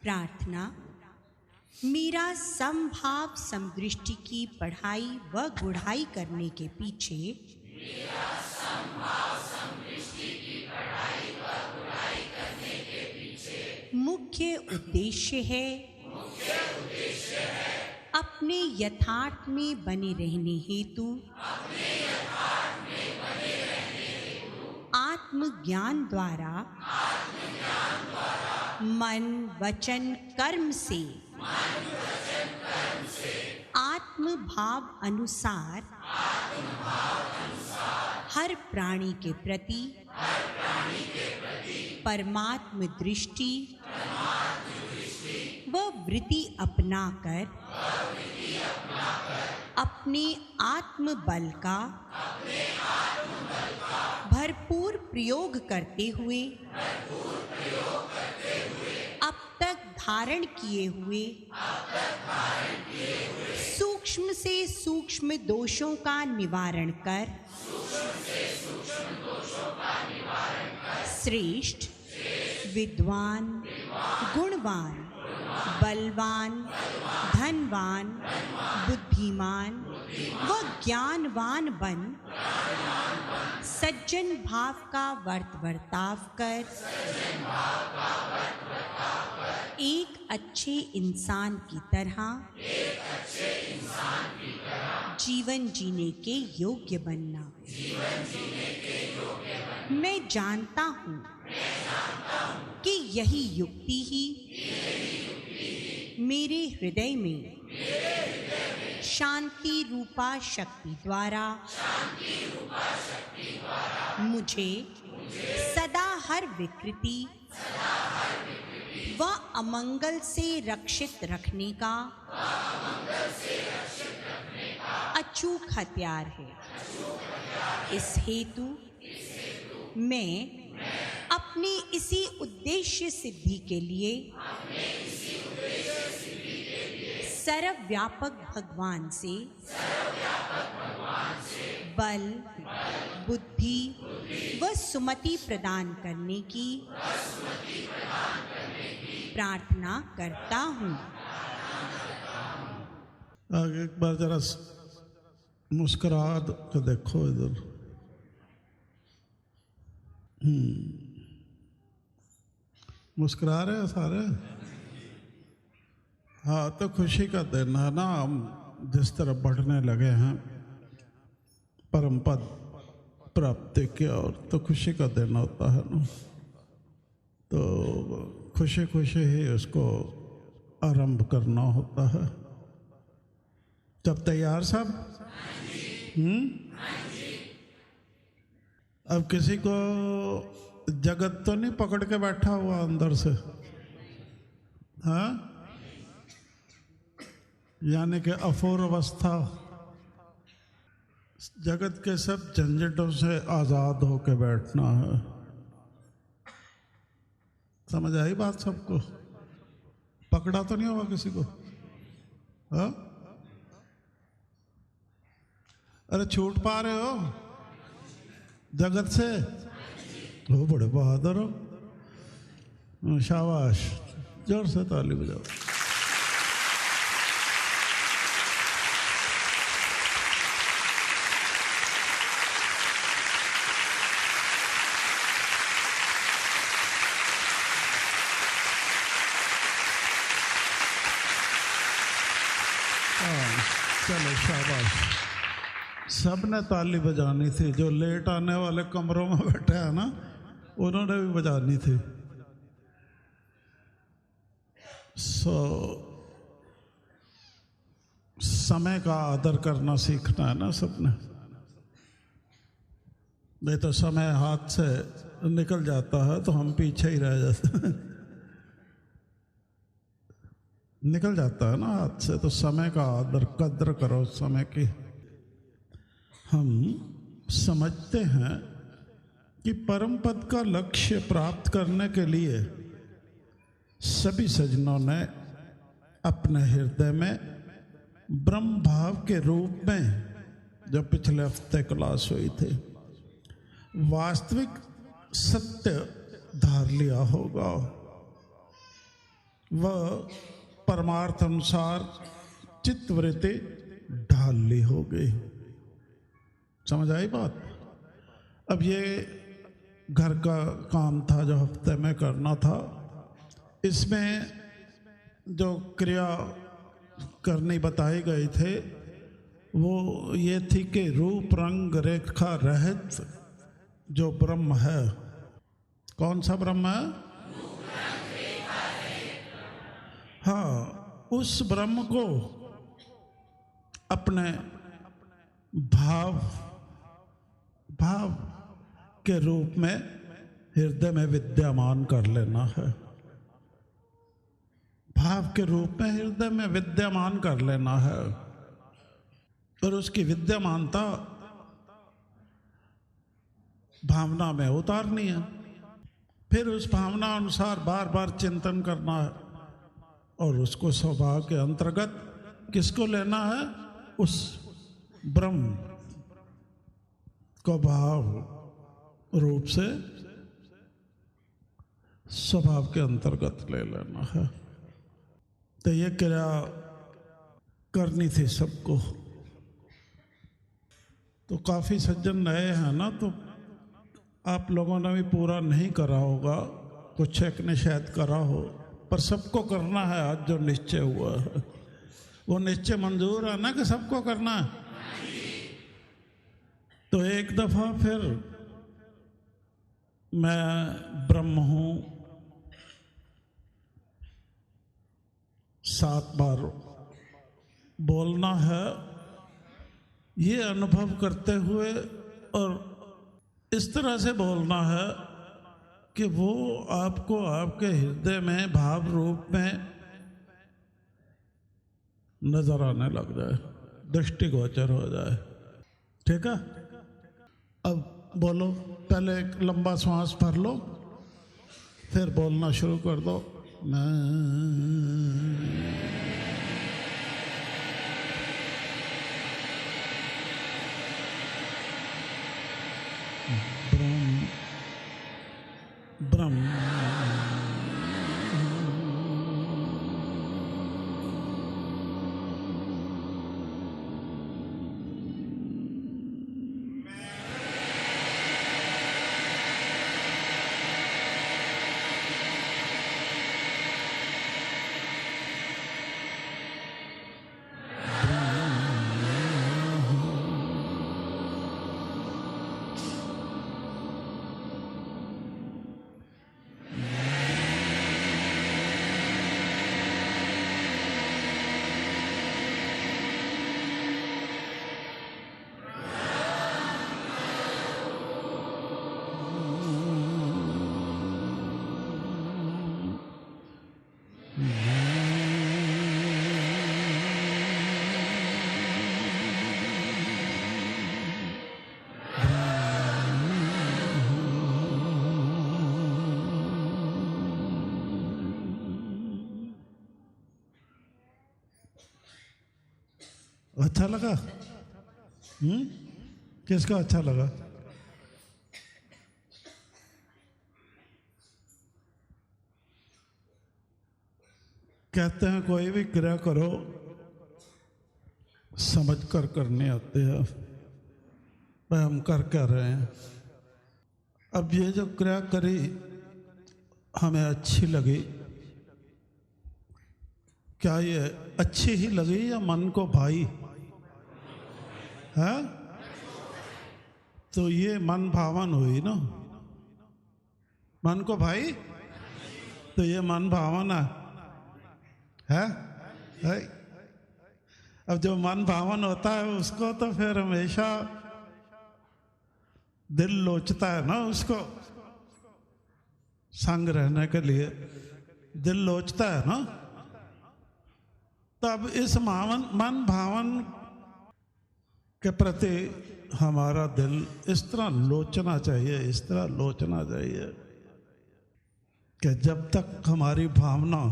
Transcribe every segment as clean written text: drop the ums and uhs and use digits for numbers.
प्रार्थना। मीरा समभाव समदृष्टि की पढ़ाई व गुढ़ाई करने के पीछे मुख्य उद्देश्य है अपने यथार्थ में बने रहने हेतु आत्मज्ञान द्वारा मन वचन कर्म से आत्म भाव अनुसार हर प्राणी के प्रति परमात्म दृष्टि व वृत्ति अपनाकर अपने आत्म बल का भरपूर प्रयोग करते हुए अब तक धारण किए हुए सूक्ष्म से सूक्ष्म दोषों का निवारण कर श्रेष्ठ विद्वान गुणवान बलवान धनवान बुद्धिमान व ज्ञानवान बन सज्जन भाव का वर्ताव कर एक अच्छे इंसान की तरह जीवन जीने के योग्य बनना। मैं जानता हूँ कि यही युक्ति ही मेरे हृदय में शांति रूपा शक्ति द्वारा मुझे सदा हर विकृति व अमंगल से रक्षित रखने का अचूक हथियार है। इस हेतु मैं अपने इसी उद्देश्य सिद्धि के लिए सर्वव्यापक भगवान से बल बुद्धि व सुमति प्रदान करने की प्रार्थना करता हूँ। आगे एक बार जरा मुस्कुरा के देखो इधर। मुस्कुरा रहे हैं सारे। हाँ, तो खुशी का दिन है ना। हम जिस तरह बढ़ने लगे हैं परम पद प्राप्ति की ओर, तो खुशी का दिन होता है ना। तो खुशी खुशी ही उसको आरंभ करना होता है। तब तैयार सब? अब किसी को जगत तो नहीं पकड़ के बैठा हुआ अंदर से, हाँ? यानी कि अफोर अवस्था, जगत के सब झंझटों से आजाद होके बैठना है। समझ आई बात सबको? पकड़ा तो नहीं होगा किसी को, हाँ? अरे छूट पा रहे हो जगत से? हो, बड़े बहादुर हो, शाबाश, जोर से ताली बजाओ। चलो शाबाश, सबने ताली बजानी थी। जो लेट आने वाले कमरों में बैठे हैं ना, उन्होंने भी बजानी थी। समय का आदर करना सीखना है ना सबने, नहीं तो समय हाथ से निकल जाता है तो हम पीछे ही रह जाते हैं। निकल जाता है ना हाथ से, तो समय का आदर, कद्र करो समय की। हम समझते हैं कि परम पद का लक्ष्य प्राप्त करने के लिए सभी सज्जनों ने अपने हृदय में ब्रह्म भाव के रूप में, जो पिछले हफ्ते क्लास हुई थी, वास्तविक सत्य धार लिया होगा। वह परमार्थ अनुसार चित्तवृत्ति ढाल ली होगी। समझ आई बात? अब ये घर का काम था जो हफ्ते में करना था। इसमें जो क्रिया करनी बताई गई थे वो ये थी कि रूप रंग रेखा रहित जो ब्रह्म है, कौन सा ब्रह्म है? हाँ, उस ब्रह्म को अपने भाव के रूप में हृदय में विद्यमान कर लेना है। भाव के रूप में हृदय में विद्यमान कर लेना है, और उसकी विद्यमानता भावना में उतारनी है। फिर उस भावना अनुसार बार बार चिंतन करना है, और उसको स्वभाव के अंतर्गत किसको लेना है? उस ब्रह्म को भाव रूप से स्वभाव के अंतर्गत ले लेना है। तो ये क्रिया करनी थी सबको। तो काफी सज्जन नए हैं ना, तो आप लोगों ने भी पूरा नहीं करा होगा, कुछ एक ने शायद करा हो, पर सबको करना है। आज जो निश्चय हुआ है वो निश्चय मंजूर है ना कि सबको करना है? तो एक दफा फिर मैं ब्रह्म हूं 7 बार बोलना है, ये अनुभव करते हुए, और इस तरह से बोलना है कि वो आपको आपके हृदय में भाव रूप में नजर आने लग जाए, दृष्टिगोचर हो जाए। ठीक है? अब बोलो, पहले एक लंबा श्वास भर लो, फिर बोलना शुरू कर दो। मैं ब्रह्म अच्छा लगा? किसका अच्छा लगा? कहते हैं कोई भी क्रिया करो समझ कर करने आते हैं, भाई हम कर क्या रहे हैं। अब ये जो क्रिया करी हमें अच्छी लगी, क्या ये अच्छी ही लगी या मन को भाई है? तो ये मन भावन हुई ना, मन को भाई, तो ये मन भावन है? अब जो मन भावन होता है उसको तो फिर हमेशा दिल लोचता है ना, उसको संग रहने के लिए दिल लोचता है ना। तब इस मन भावन के प्रति हमारा दिल इस तरह लोचना चाहिए, इस तरह लोचना चाहिए कि जब तक हमारी भावना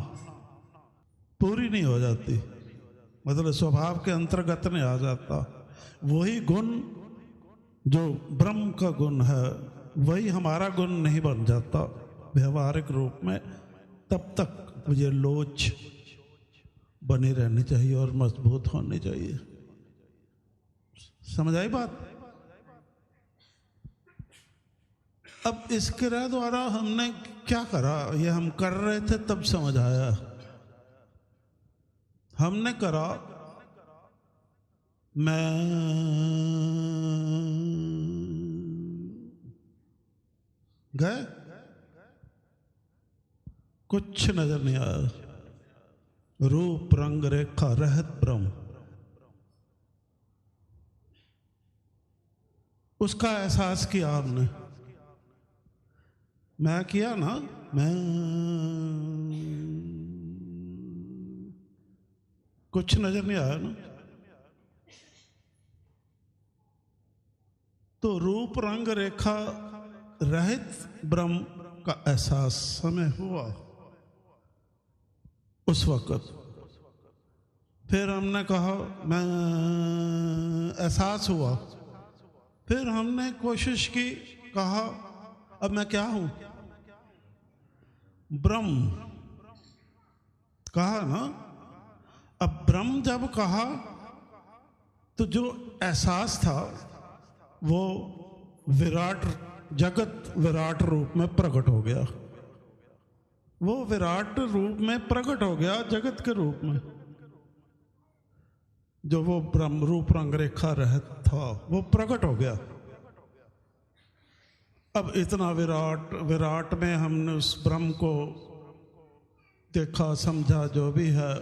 पूरी नहीं हो जाती, मतलब स्वभाव के अंतर्गत नहीं आ जाता, वही गुण जो ब्रह्म का गुण है वही हमारा गुण नहीं बन जाता व्यवहारिक रूप में, तब तक मुझे लोच बनी रहनी चाहिए और मजबूत होनी चाहिए। समझ आई बात? अब इस क्रिया द्वारा हमने क्या करा, ये हम कर रहे थे तब समझ आया। हमने करा मैं गए, कुछ नजर नहीं आया, रूप रंग रेखा रहित ब्रह्म, उसका एहसास किया हमने। मैं किया ना, मैं कुछ नजर नहीं आया ना, तो रूप रंग रेखा रहित ब्रह्म का एहसास हमें हुआ उस वक्त। फिर हमने कहा मैं, एहसास हुआ, फिर हमने कोशिश की, कहा अब मैं क्या हूं? ब्रह्म कहा ना। अब ब्रह्म जब कहा तो जो एहसास था वो विराट जगत विराट रूप में प्रकट हो गया, वो विराट रूप में प्रकट हो गया जगत के रूप में। जो वो ब्रह्म रूप रंग रेखा रहत था वो प्रकट हो गया। अब इतना विराट, विराट में हमने उस ब्रह्म को देखा, समझा, जो भी है।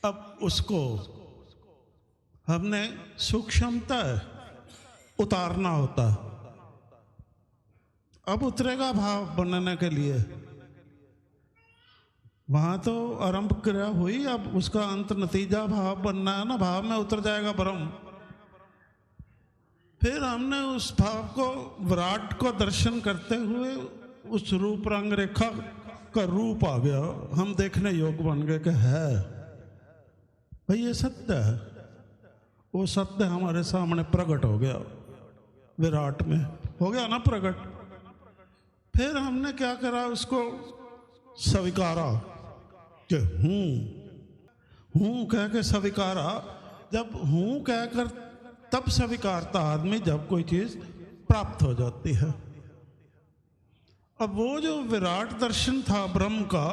अब उसको हमने सूक्ष्मता उतारना होता है। अब उतरेगा भाव बनने के लिए, वहां तो आरंभ क्रिया हुई, अब उसका अंत नतीजा भाव बनना है ना, भाव में उतर जाएगा ब्रह्म। फिर हमने उस भाव को, विराट को दर्शन करते हुए उस रूप रंग रेखा का रूप आ गया, हम देखने योग्य बन गए कि है भाई ये सत्य है। वो सत्य हमारे सामने प्रकट हो गया, विराट में हो गया ना प्रकट। फिर हमने क्या करा, उसको स्वीकारा कि हूं कह के स्वीकारा। जब हूं कहकर तब स्वीकारता आदमी जब कोई चीज प्राप्त हो जाती है। अब वो जो विराट दर्शन था ब्रह्म का,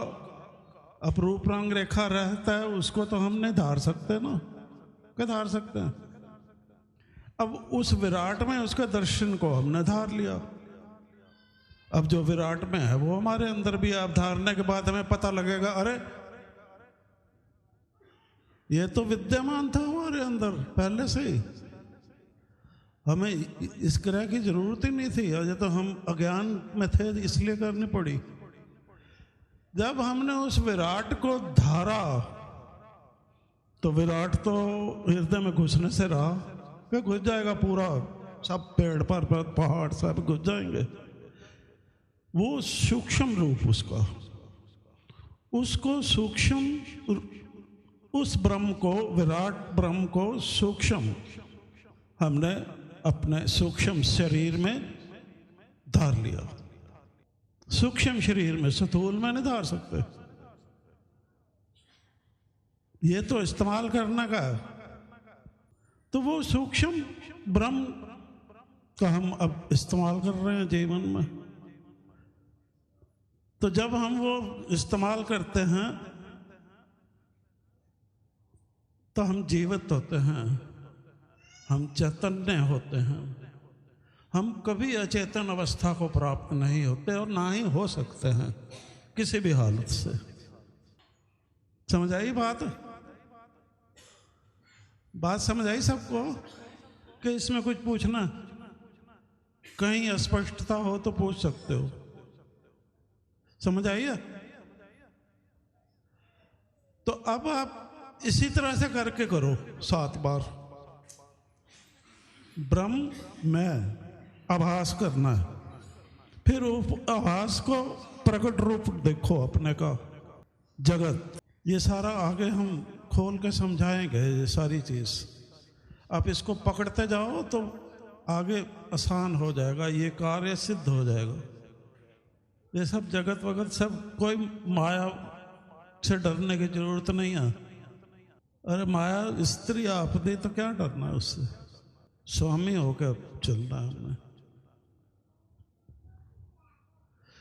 अब रूप रंग रेखा रहता है, उसको तो हम नहीं धार सकते ना, क्या धार सकते हैं? अब उस विराट में उसके दर्शन को हमने धार लिया। अब जो विराट में है वो हमारे अंदर भी, आप धारने के बाद हमें पता लगेगा अरे ये तो विद्यमान था हमारे अंदर पहले से ही, हमें इस क्रिया की जरूरत ही नहीं थी, ये तो हम अज्ञान में थे इसलिए करनी पड़ी। जब हमने उस विराट को धारा तो विराट तो हृदय में घुसने से रहा कि घुस जाएगा पूरा, सब पेड़ पर पहाड़ सब घुस जाएंगे। वो सूक्ष्म रूप उसका, उसको सूक्ष्म उस ब्रह्म को, विराट ब्रह्म को सूक्ष्म हमने अपने सूक्ष्म शरीर में धार लिया। सूक्ष्म शरीर में, स्थूल में नहीं धार सकते। ये तो इस्तेमाल करने का है। तो वो सूक्ष्म ब्रह्म का हम अब इस्तेमाल कर रहे हैं जीवन में। तो जब हम वो इस्तेमाल करते हैं तो हम जीवित होते हैं, हम चैतन्य होते हैं। हम कभी अचेतन अवस्था को प्राप्त नहीं होते और ना ही हो सकते हैं किसी भी हालत से। समझ आई बात? बात समझ आई सबको? कि इसमें कुछ पूछना, कहीं अस्पष्टता हो तो पूछ सकते हो। समझ आई है? तो अब आप इसी तरह से करके करो 7 बार। ब्रह्म में आभास करना है, फिर आभास को प्रकट रूप देखो अपने का, जगत। ये सारा आगे हम खोल के समझाएंगे, ये सारी चीज। आप इसको पकड़ते जाओ तो आगे आसान हो जाएगा, ये कार्य सिद्ध हो जाएगा। ये सब जगत वगत सब, कोई माया से डरने की जरूरत नहीं है। अरे माया स्त्री आप दी तो क्या डरना है उससे? स्वामी होकर चलना है हमने।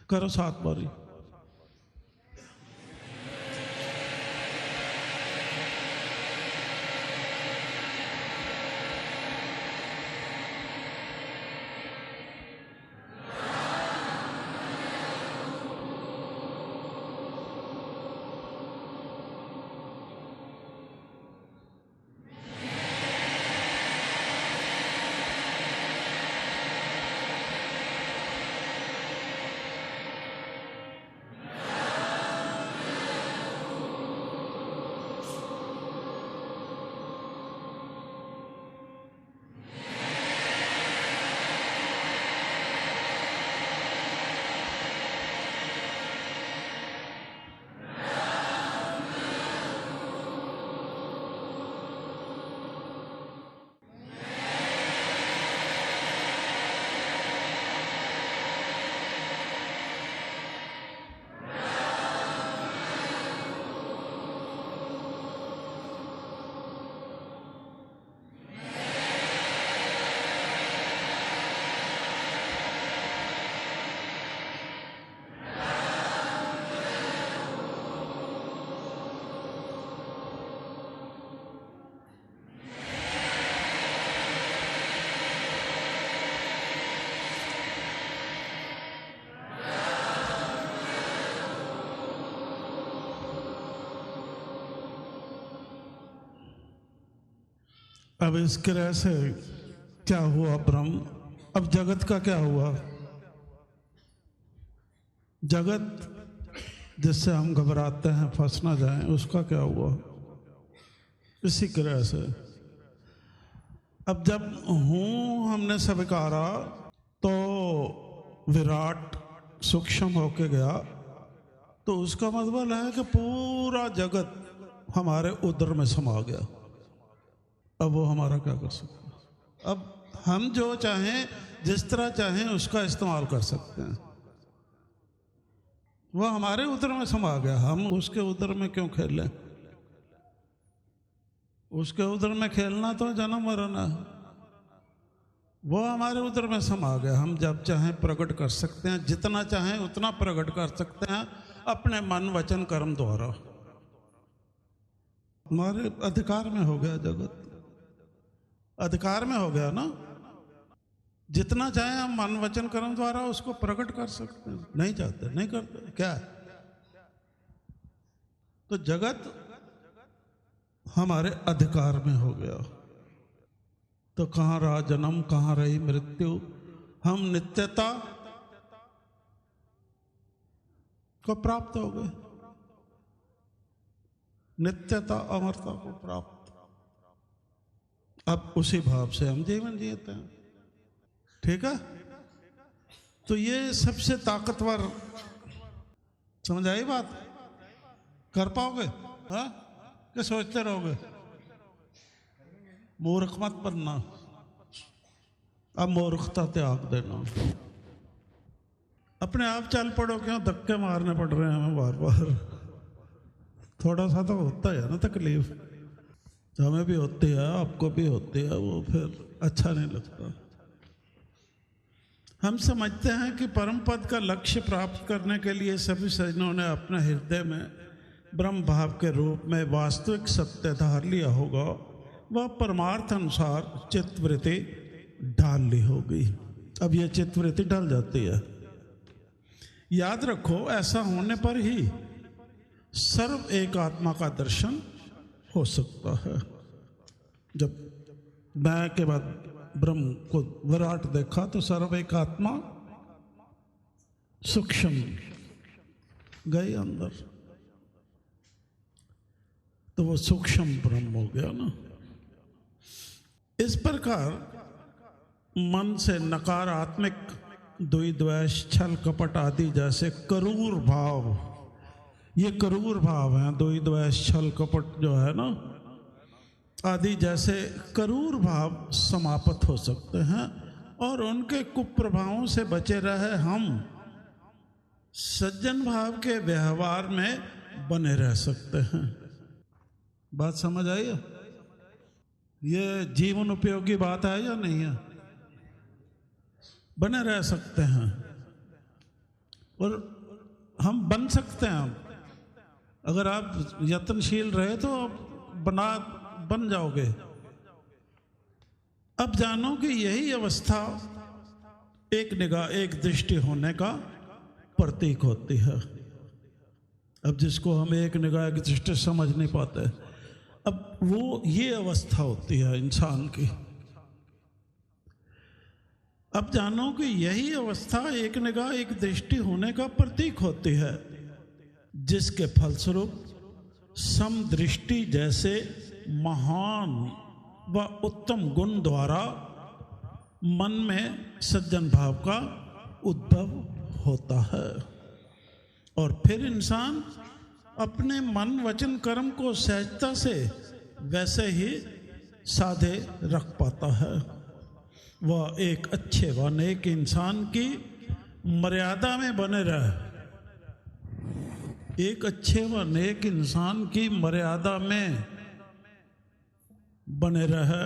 करो 7 बारी। अब इस तरह से क्या हुआ ब्रह्म? अब जगत का क्या हुआ? जगत जिससे हम घबराते हैं फंस ना जाएं, उसका क्या हुआ? इसी तरह से अब जब हूं हमने स्वीकारा तो विराट सूक्ष्म होके गया, तो उसका मतलब है कि पूरा जगत हमारे उदर में समा गया। अब वो हमारा क्या कर सकता है? अब हम जो चाहें, जिस तरह चाहें उसका इस्तेमाल कर सकते हैं। वो हमारे उदर में समा गया, हम उसके उदर में क्यों खेलें? उसके उदर में खेलना तो जन्म मरण है। वो हमारे उदर में समा गया, हम जब चाहें प्रकट कर सकते हैं, जितना चाहें उतना प्रकट कर सकते हैं अपने मन वचन कर्म द्वारा। हमारे अधिकार में हो गया जगत, अधिकार में हो गया ना। जितना चाहे हम मन वचन कर्म द्वारा उसको प्रकट कर सकते हैं। नहीं चाहते, नहीं करते, क्या है? तो जगत हमारे अधिकार में हो गया। तो कहाँ रहा जन्म, कहाँ रही मृत्यु? हम नित्यता को प्राप्त हो गए, नित्यता अमरता को प्राप्त। अब उसी भाव से हम जीवन जीते हैं। ठीक है? तो ये सबसे ताकतवर, समझ आई बात? कर पाओगे? हाँ? क्या सोचते रहोगे? मूर्ख मत बनना, अब मूर्खता त्याग देना, अपने आप चल पड़ो। क्यों धक्के मारने पड़ रहे हैं हमें बार बार? थोड़ा सा तो होता है ना तकलीफ, हमें भी होती है, आपको भी होती है, वो फिर अच्छा नहीं लगता। हम समझते हैं कि परम पद का लक्ष्य प्राप्त करने के लिए सभी सज्जनों ने अपने हृदय में ब्रह्म भाव के रूप में वास्तविक सत्य धार लिया होगा, वह परमार्थ अनुसार चित्तवृत्ति ढाल ली होगी। अब यह चित्तवृत्ति ढल जाती है। याद रखो, ऐसा होने पर ही सर्व एक आत्मा का दर्शन हो सकता है। जब मैं के बाद ब्रह्म को विराट देखा तो सर्व एक आत्मा सूक्ष्म गई अंदर, तो वो सूक्ष्म ब्रह्म हो गया ना। इस प्रकार मन से नकारात्मक द्वेष, छल, कपट आदि जैसे क्रूर भाव, ये क्रूर भाव हैं, द्वेष, छल, कपट जो है ना आदि जैसे क्रूर भाव समाप्त हो सकते हैं और उनके कुप्रभावों से बचे रहे हम सज्जन भाव के व्यवहार में बने रह सकते हैं। बात समझ आई है? ये जीवन उपयोगी बात है या नहीं है? बने रह सकते हैं और हम बन सकते हैं। अगर आप यत्नशील रहे तो बन जाओगे। अब जानो कि यही अवस्था एक निगाह, एक दृष्टि होने का प्रतीक होती है। अब जिसको हम एक निगाह, एक दृष्टि समझ नहीं पाते, अब वो ये अवस्था होती है इंसान की। अब जानो कि यही अवस्था एक निगाह, एक दृष्टि होने का प्रतीक होती है, जिसके फलस्वरूप समदृष्टि जैसे महान व उत्तम गुण द्वारा मन में सज्जन भाव का उद्भव होता है और फिर इंसान अपने मन, वचन, कर्म को सहजता से वैसे ही साधे रख पाता है। वह एक अच्छे व नेक इंसान की मर्यादा में बने रहे, एक अच्छे व नेक इंसान की मर्यादा में बने रहे,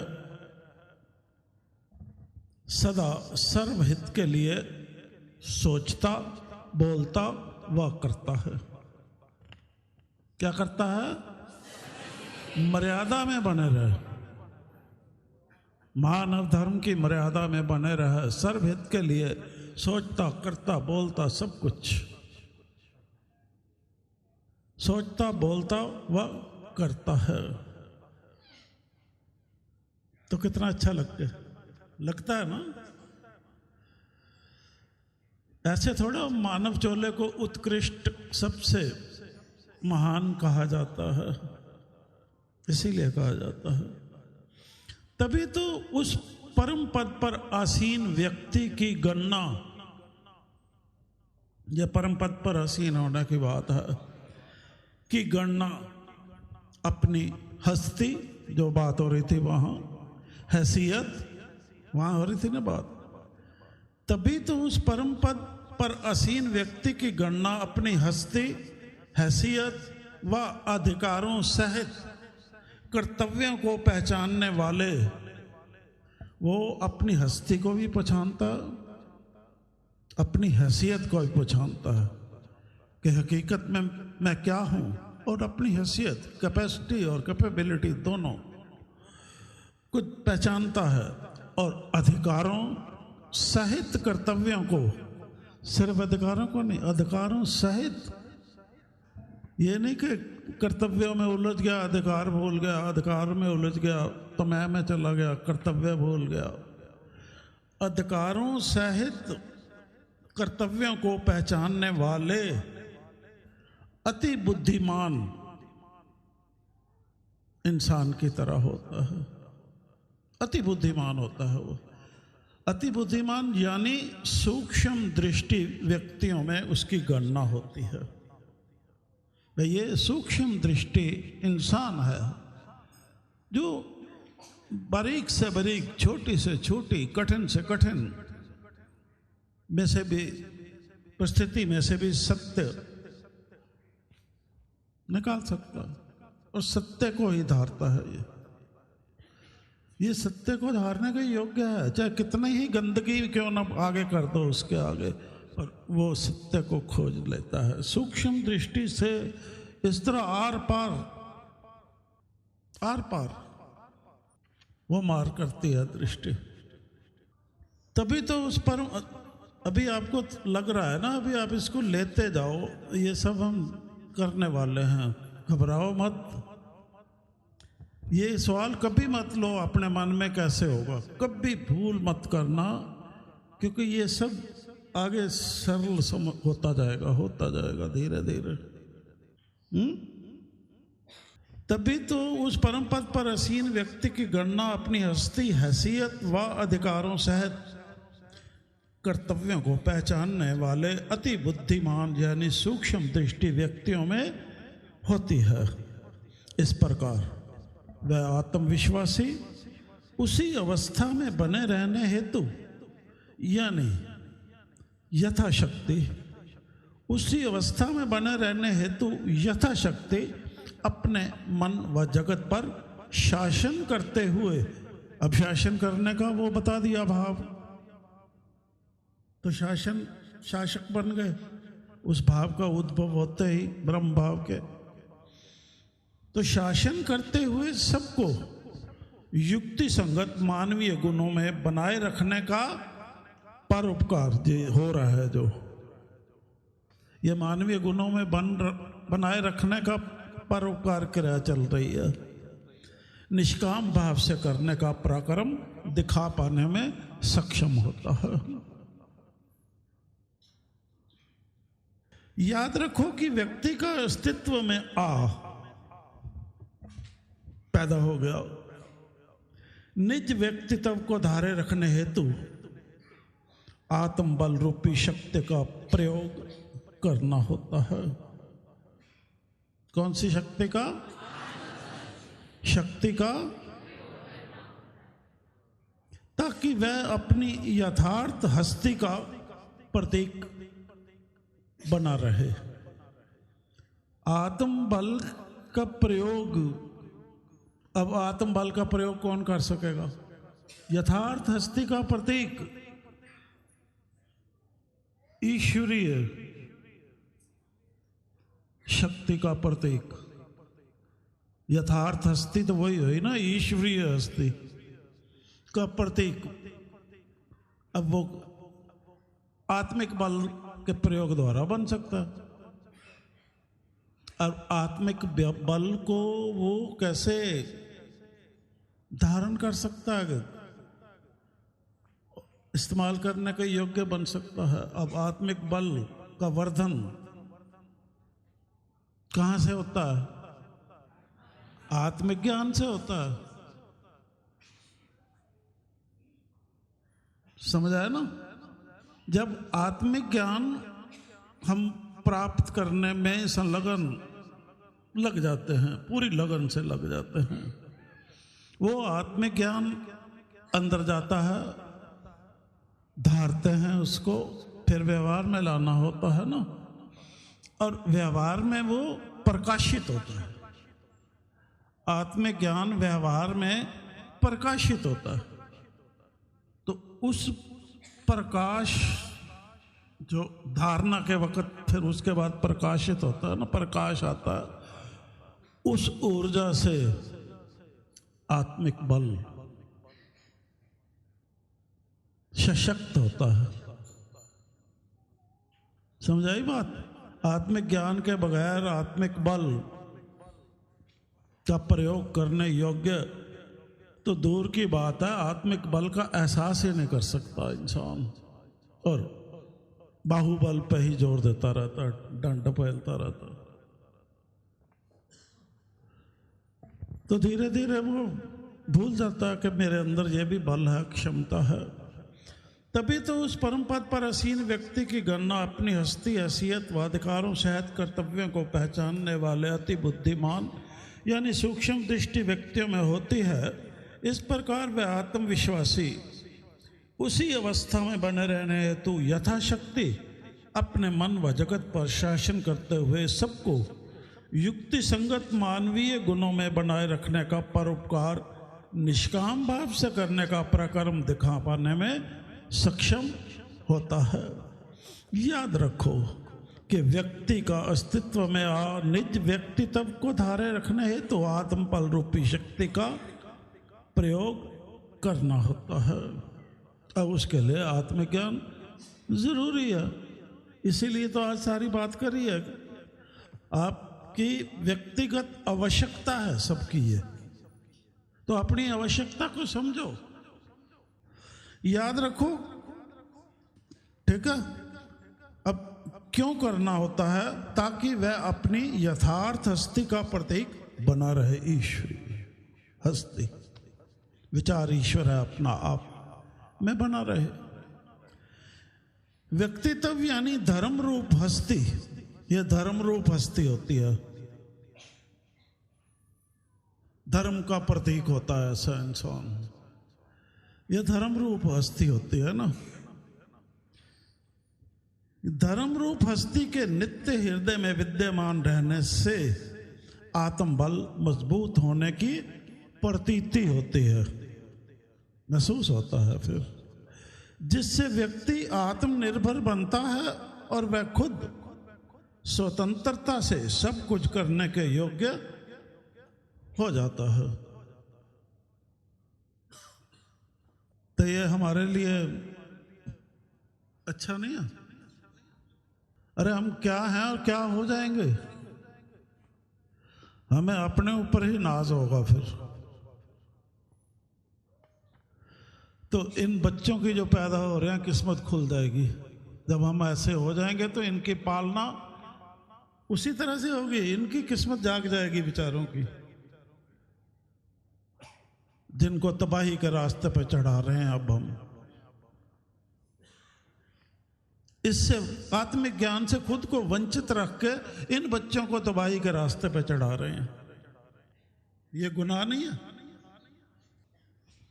सदा सर्वहित के लिए सोचता, बोलता व करता है। क्या करता है? मर्यादा में बने रहे, मानव धर्म की मर्यादा में बने रहे, सर्वहित के लिए सोचता, करता, बोलता, सब कुछ सोचता, बोलता व करता है। तो कितना अच्छा लगता है ना? ऐसे थोड़ा मानव चोले को उत्कृष्ट, सबसे महान कहा जाता है, इसीलिए कहा जाता है। तभी तो उस परम पद पर आसीन व्यक्ति की गणना, यह परम पद पर आसीन होने की बात है, की गणना अपनी हस्ती, जो बात हो रही थी वहां, हैसियत वहां हो रही थी ना बात, तभी तो उस परम पद पर आसीन व्यक्ति की गणना अपनी हस्ती, हैसियत व अधिकारों सहित कर्तव्यों को पहचानने वाले, वो अपनी हस्ती को भी पहचानता, अपनी हैसियत को भी पहचानता है कि हकीकत में मैं क्या हूं, और अपनी हैसियत, कैपेसिटी और कैपेबिलिटी दोनों कुछ पहचानता है, और अधिकारों सहित कर्तव्यों को, सिर्फ अधिकारों को नहीं, अधिकारों सहित, ये नहीं कि कर्तव्यों में उलझ गया, अधिकार भूल गया, अधिकार में उलझ गया तो मैं में चला गया, कर्तव्य भूल गया। अधिकारों सहित कर्तव्यों को पहचानने वाले अति बुद्धिमान इंसान की तरह होता है, अति बुद्धिमान होता है वो। अति बुद्धिमान यानी सूक्ष्म दृष्टि व्यक्तियों में उसकी गणना होती है। ये सूक्ष्म दृष्टि इंसान है जो बारीक से बारीक, छोटी से छोटी, कठिन से कठिन में से भी, परिस्थिति में से भी सत्य निकाल सकता है और सत्य को ही धारता है। ये सत्य को धारने के योग्य है, चाहे कितनी ही गंदगी क्यों ना आगे कर दो उसके आगे, पर वो सत्य को खोज लेता है। सूक्ष्म दृष्टि से इस तरह आर पार वो मार करती है दृष्टि। तभी तो उस पर अभी आपको लग रहा है ना, अभी आप इसको लेते जाओ, ये सब हम करने वाले हैं, घबराओ मत। ये सवाल कभी मत लो अपने मन में कैसे होगा, कभी भूल मत करना, क्योंकि ये सब आगे सरल होता जाएगा धीरे धीरे। तभी तो उस परम पद पर असीन व्यक्ति की गणना अपनी हस्ती, हैसियत व अधिकारों सहित कर्तव्यों को पहचानने वाले अति बुद्धिमान यानी सूक्ष्म दृष्टि व्यक्तियों में होती है। इस प्रकार वह आत्मविश्वासी उसी अवस्था में बने रहने हेतु यानी यथाशक्ति, उसी अवस्था में बने रहने हेतु यथाशक्ति अपने मन व जगत पर शासन करते हुए, अब शासन करने का वो बता दिया भाव, तो शासक बन गए। उस भाव का उद्भव होते ही ब्रह्म भाव के, तो शासन करते हुए सबको युक्ति संगत मानवीय गुणों में बनाए रखने का परोपकार हो रहा है। जो ये मानवीय गुणों में बनाए रखने का परोपकार क्रिया चल रही है, निष्काम भाव से करने का पराक्रम दिखा पाने में सक्षम होता है। याद रखो कि व्यक्ति का अस्तित्व में पैदा हो गया, निज व्यक्तित्व को धारे रखने हेतु आत्म बल रूपी शक्ति का प्रयोग करना होता है। कौन सी शक्ति का? शक्ति का, ताकि वह अपनी यथार्थ हस्ती का प्रतीक बना रहे। आत्म बल का प्रयोग, अब आत्म बल का प्रयोग कौन कर सकेगा? यथार्थ हस्ती का प्रतीक, ईश्वरीय शक्ति का प्रतीक। यथार्थ हस्ती तो वही हुई ना, ईश्वरीय हस्ती का प्रतीक। अब वो आत्मिक बल के प्रयोग द्वारा बन सकता है। और आत्मिक बल को वो कैसे धारण कर सकता है, इस्तेमाल करने के योग्य बन सकता है। अब आत्मिक बल का वर्धन कहां से होता है? आत्मिक ज्ञान से होता है। समझ आया ना? जब आत्मिक ज्ञान हम प्राप्त करने में संलग्न लग जाते हैं, पूरी लगन से लग जाते हैं, वो आत्मिक ज्ञान अंदर जाता है, धारते हैं उसको, फिर व्यवहार में लाना होता है ना, और व्यवहार में वो प्रकाशित होता है। आत्मिक ज्ञान व्यवहार में प्रकाशित होता है। तो उस प्रकाश जो धारणा के वक्त फिर उसके बाद प्रकाशित होता है ना, प्रकाश आता है, उस ऊर्जा से आत्मिक बल सशक्त होता है। समझाई बात? आत्मिक ज्ञान के बगैर आत्मिक बल का प्रयोग करने योग्य तो दूर की बात है, आत्मिक बल का एहसास ही नहीं कर सकता इंसान, और बाहुबल पे ही जोर देता रहता, डंड फैलता रहता। तो धीरे धीरे वो भूल जाता है कि मेरे अंदर ये भी बल है, क्षमता है। तभी तो उस परम पद पर आसीन व्यक्ति की गणना अपनी हस्ती, हैसियत व अधिकारों सहित कर्तव्यों को पहचानने वाले अति बुद्धिमान यानी सूक्ष्म दृष्टि व्यक्तियों में होती है। इस प्रकार वह आत्मविश्वासी उसी अवस्था में बने रहने हेतु यथाशक्ति अपने मन व जगत पर शासन करते हुए सबको युक्ति संगत मानवीय गुणों में बनाए रखने का परोपकार निष्काम भाव से करने का पराक्रम दिखा पाने में सक्षम होता है। याद रखो कि व्यक्ति का अस्तित्व में निज व्यक्तित्व को धारे रखने हेतु तो आत्मबल रूपी शक्ति का प्रयोग करना होता है। अब उसके लिए आत्मज्ञान जरूरी है। इसीलिए तो आज सारी बात करी है। आपकी व्यक्तिगत आवश्यकता है सबकी, ये तो अपनी आवश्यकता को समझो, याद रखो, ठीक है। अब क्यों करना होता है? ताकि वह अपनी यथार्थ हस्ती का प्रतीक बना रहे। ईश्वरी हस्ती, विचार ईश्वर है, अपना आप में बना रहे। व्यक्तित्व यानी धर्म रूप हस्ती, यह धर्म रूप हस्ती होती है, धर्म का प्रतीक होता है ऐसा इंसान, यह धर्म रूप हस्ती होती है ना। धर्म रूप हस्ती के नित्य हृदय में विद्यमान रहने से आत्मबल मजबूत होने की प्रतीति होती है, महसूस होता है फिर, जिससे व्यक्ति आत्मनिर्भर बनता है और वह खुद स्वतंत्रता से सब कुछ करने के योग्य हो जाता है। तो ये हमारे लिए अच्छा नहीं है। अरे हम क्या हैं और क्या हो जाएंगे, हमें अपने ऊपर ही नाज होगा फिर। तो इन बच्चों की जो पैदा हो रहे हैं किस्मत खुल जाएगी। जब हम ऐसे हो जाएंगे तो इनकी पालना उसी तरह से होगी, इनकी किस्मत जाग जाएगी बेचारों की, जिनको तबाही के रास्ते पर चढ़ा रहे हैं अब हम। इससे आत्मिक ज्ञान से खुद को वंचित रख के इन बच्चों को तबाही के रास्ते पर चढ़ा रहे हैं। ये गुनाह नहीं है?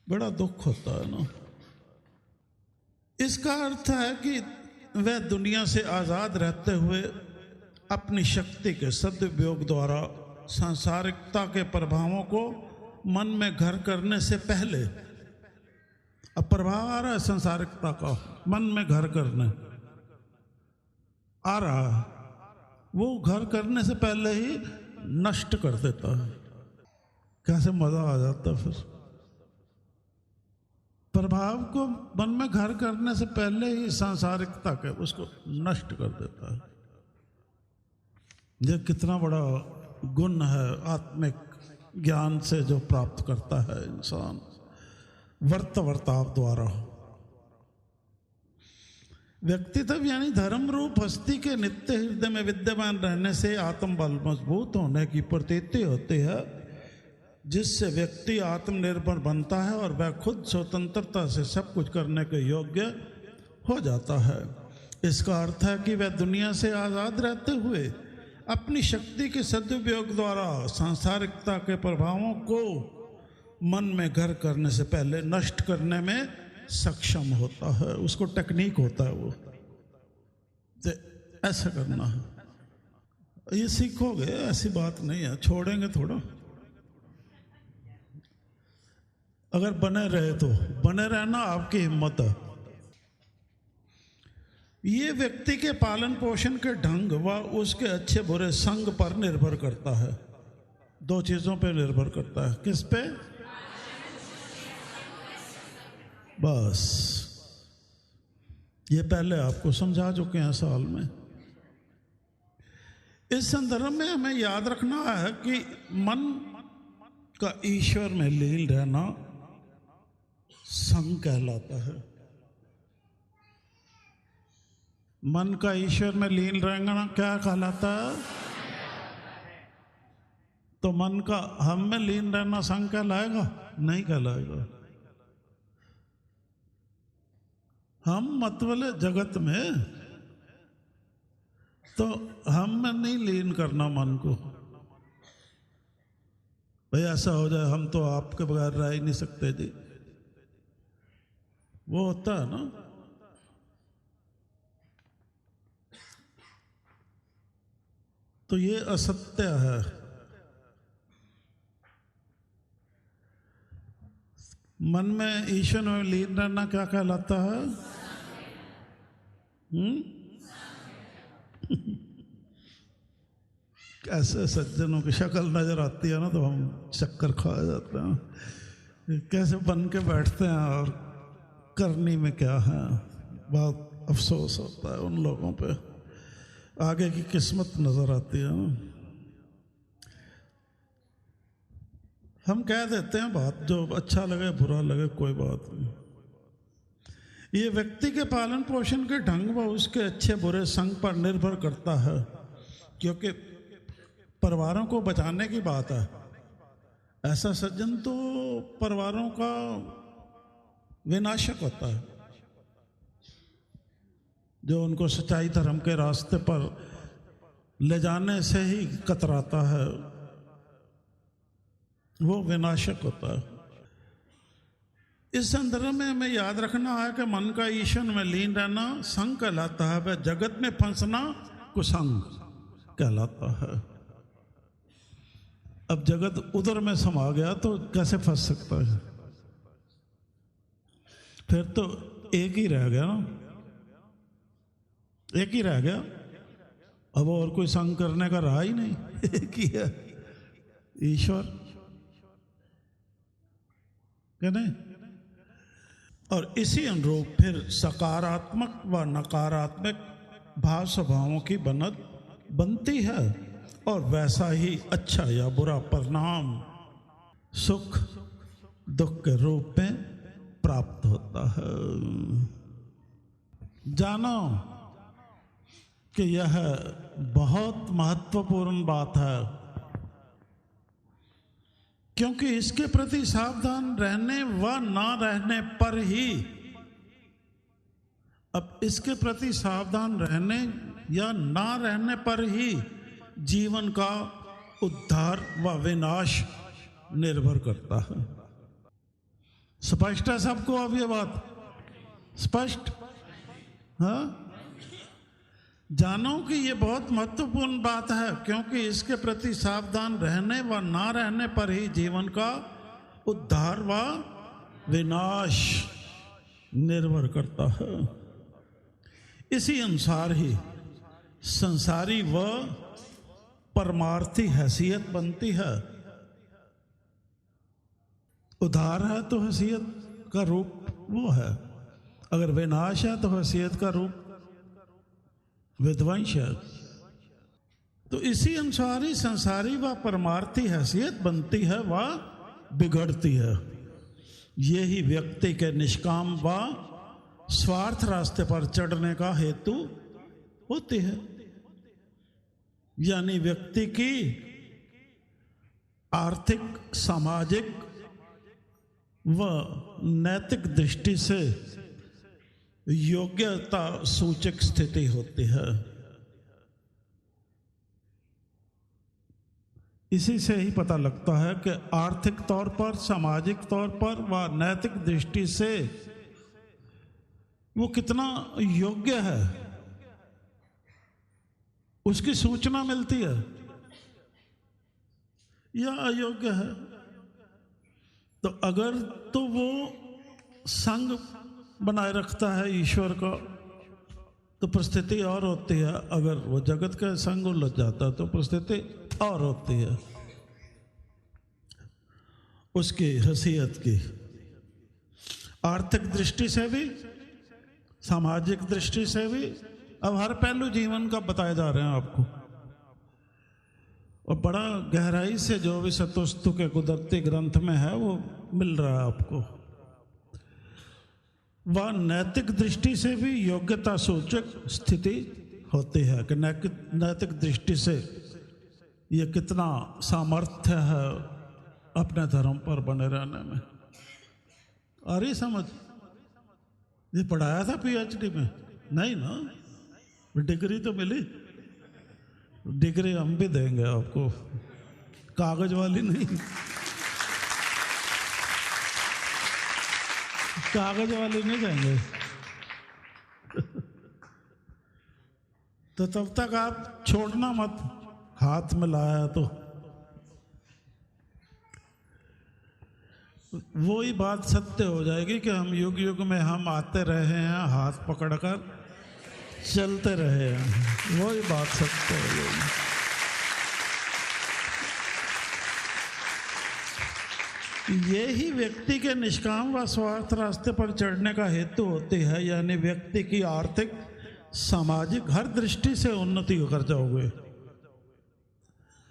बड़ा दुख होता है ना। इसका अर्थ है कि वह दुनिया से आजाद रहते हुए अपनी शक्ति के सदुपयोग द्वारा सांसारिकता के प्रभावों को मन में घर करने से पहले, अब प्रभाव आ रहा है सांसारिकता का, मन में घर करने आ रहा है, वो घर करने से पहले ही नष्ट कर देता है। कैसे मजा आ जाता है फिर। प्रभाव को मन में घर करने से पहले ही सांसारिकता के उसको नष्ट कर देता है। यह कितना बड़ा गुण है आत्मिक ज्ञान से जो प्राप्त करता है इंसान वर्ताव द्वारा। व्यक्तित्व यानी धर्म रूप हस्ती के नित्य हृदय में विद्यमान रहने से आत्मबल मजबूत होने की प्रतीति होती है, जिससे व्यक्ति आत्मनिर्भर बनता है और वह खुद स्वतंत्रता से सब कुछ करने के योग्य हो जाता है। इसका अर्थ है कि वह दुनिया से आज़ाद रहते हुए अपनी शक्ति के सदुपयोग द्वारा सांसारिकता के प्रभावों को मन में घर करने से पहले नष्ट करने में सक्षम होता है। उसको टेक्निक होता है वो, तो ऐसा करना है। ये सीखोगे, ऐसी बात नहीं है, छोड़ेंगे थोड़ा। अगर बने रहे तो बने रहना आपकी हिम्मत है। ये व्यक्ति के पालन पोषण के ढंग व उसके अच्छे बुरे संग पर निर्भर करता है। दो चीजों पर निर्भर करता है। किस पे? बस ये पहले आपको समझा चुके हैं साल में। इस संदर्भ में हमें याद रखना है कि मन का ईश्वर में लीन रहना संग कहलाता है। मन का ईश्वर में लीन रहना क्या कहलाता है? तो मन का हम में लीन रहना संग कहलाएगा? नहीं कहलाएगा। हम मत वाले जगत में, तो हम में नहीं लीन करना मन को। भाई ऐसा हो जाए हम तो आपके बगैर रह ही नहीं सकते जी, वो होता है ना। तो ये असत्य है। मन में ईश्वर में लीन रहना क्या कहलाता है? कैसे सज्जनों की शक्ल नजर आती है ना तो हम चक्कर खा जाते हैं, कैसे बन के बैठते हैं और करनी में क्या है। बहुत अफसोस होता है उन लोगों पे, आगे की किस्मत नजर आती है ना। हम कह देते हैं बात, जो अच्छा लगे बुरा लगे कोई बात नहीं। ये व्यक्ति के पालन पोषण के ढंग व उसके अच्छे बुरे संग पर निर्भर करता है, क्योंकि परिवारों को बचाने की बात है। ऐसा सज्जन तो परिवारों का विनाशक होता है, जो उनको सच्चाई धर्म के रास्ते पर ले जाने से ही कतराता है, वो विनाशक होता है। इस संदर्भ में हमें याद रखना है कि मन का ईश्वर में लीन रहना संग कहलाता है, वह जगत में फंसना कुसंग कहलाता है। अब जगत उधर में समा गया तो कैसे फंस सकता है? फिर तो एक ही रह गया ना, एक ही रह गया। अब और कोई संग करने का रहा ही नहीं, एक ही है ईश्वर, क्या नहीं? और इसी अनुरूप फिर सकारात्मक व नकारात्मक भाव स्वभावों की बनत बनती है, और वैसा ही अच्छा या बुरा परिणाम सुख दुख के रूप में प्राप्त होता है। जानो कि यह बहुत महत्वपूर्ण बात है, क्योंकि इसके प्रति सावधान रहने व ना रहने पर ही, अब इसके प्रति सावधान रहने या ना रहने पर ही जीवन का उद्धार व विनाश निर्भर करता है। स्पष्ट है सबको अब ये बात? स्पष्ट? हाँ, जानो कि ये बहुत महत्वपूर्ण बात है, क्योंकि इसके प्रति सावधान रहने व ना रहने पर ही जीवन का उद्धार व विनाश निर्भर करता है। इसी अनुसार ही संसारी व परमार्थी हैसियत बनती है। उद्धार है तो हैसियत का रूप वो है, अगर विनाश है तो हैसियत का रूप विध्वंस है। तो इसी अनुसार ही संसारी व परमार्थी हैसियत बनती है व बिगड़ती है। यही व्यक्ति के निष्काम व स्वार्थ रास्ते पर चढ़ने का हेतु होती है। यानी व्यक्ति की आर्थिक, सामाजिक व नैतिक दृष्टि से योग्यता सूचक स्थिति होती है। इसी से ही पता लगता है कि आर्थिक तौर पर, सामाजिक तौर पर व नैतिक दृष्टि से वो कितना योग्य है, उसकी सूचना मिलती है, या अयोग्य है। तो अगर तो वो संग बनाए रखता है ईश्वर का तो परिस्थिति और होती है, अगर वो जगत के संग उलझ जाता है तो परिस्थिति और होती है उसकी हैसियत की। आर्थिक दृष्टि से भी, सामाजिक दृष्टि से भी, अब हर पहलू जीवन का बताए जा रहे हैं आपको, और बड़ा गहराई से जो भी सतुस्तु के कुदरती ग्रंथ में है वो मिल रहा है आपको। वह नैतिक दृष्टि से भी योग्यता सूचक स्थिति होती है कि नैतिक दृष्टि से ये कितना सामर्थ्य है अपने धर्म पर बने रहने में। आ रही समझ? ये पढ़ाया था पीएचडी में? नहीं ना, डिग्री तो मिली। डिग्री हम भी देंगे आपको, कागज वाली नहीं, कागज वाली नहीं देंगे। तो तब तक आप छोड़ना मत, हाथ में लाया तो। वही बात सत्य हो जाएगी कि हम युग युग में हम आते रहे हैं, हाथ पकड़कर चलते रहे हैं, वही बात सत्य हो जाएगी। यही व्यक्ति के निष्काम व स्वार्थ रास्ते पर चढ़ने का हेतु होती है, यानी व्यक्ति की आर्थिक, सामाजिक हर दृष्टि से उन्नति कर जाओगे।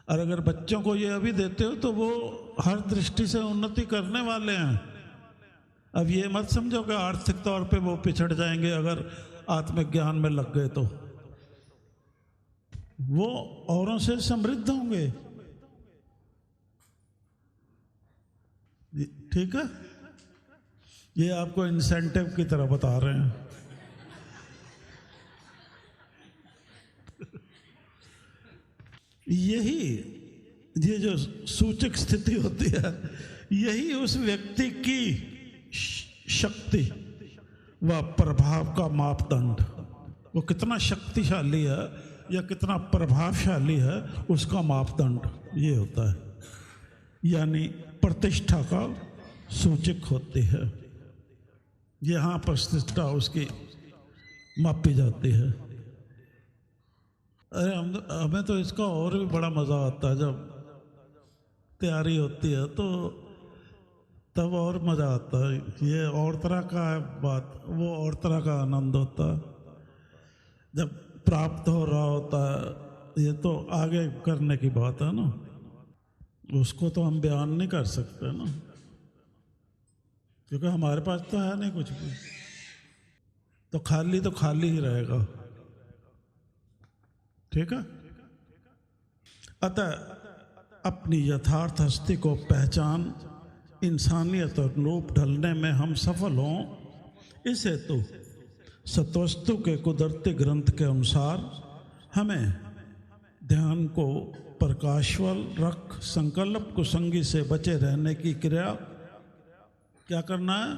और अगर बच्चों को ये अभी देते हो तो वो हर दृष्टि से उन्नति करने वाले हैं। अब ये मत समझो कि आर्थिक तौर पे वो पिछड़ जाएंगे अगर आत्मज्ञान में लग गए, तो वो औरों से समृद्ध होंगे। ठीक है, ये आपको इंसेंटिव की तरह बता रहे हैं। यही ये जो सूचक स्थिति होती है, यही उस व्यक्ति की शक्ति व प्रभाव का मापदंड, वो कितना शक्तिशाली है या कितना प्रभावशाली है उसका मापदंड ये होता है, यानी प्रतिष्ठा का सूचक होती है। यहाँ प्रतिष्ठा उसकी मापी जाती है। अरे हमें तो इसका और भी बड़ा मज़ा आता है, जब तैयारी होती है तो तब और मज़ा आता है। ये और तरह का है बात, वो और तरह का आनंद होता है जब प्राप्त हो रहा होता है। ये तो आगे करने की बात है ना, उसको तो हम बयान नहीं कर सकते ना, क्योंकि हमारे पास तो है नहीं कुछ भी, तो खाली ही रहेगा। ठीक है, अतः अपनी यथार्थ हस्ती को पहचान, इंसानियत और रूप ढलने में हम सफल हों, इस हेतु सत्वस्तु के कुदरती ग्रंथ के अनुसार हमें ध्यान को प्रकाशवल रख संकल्प कुसंगी से बचे रहने की क्रिया क्या करना है?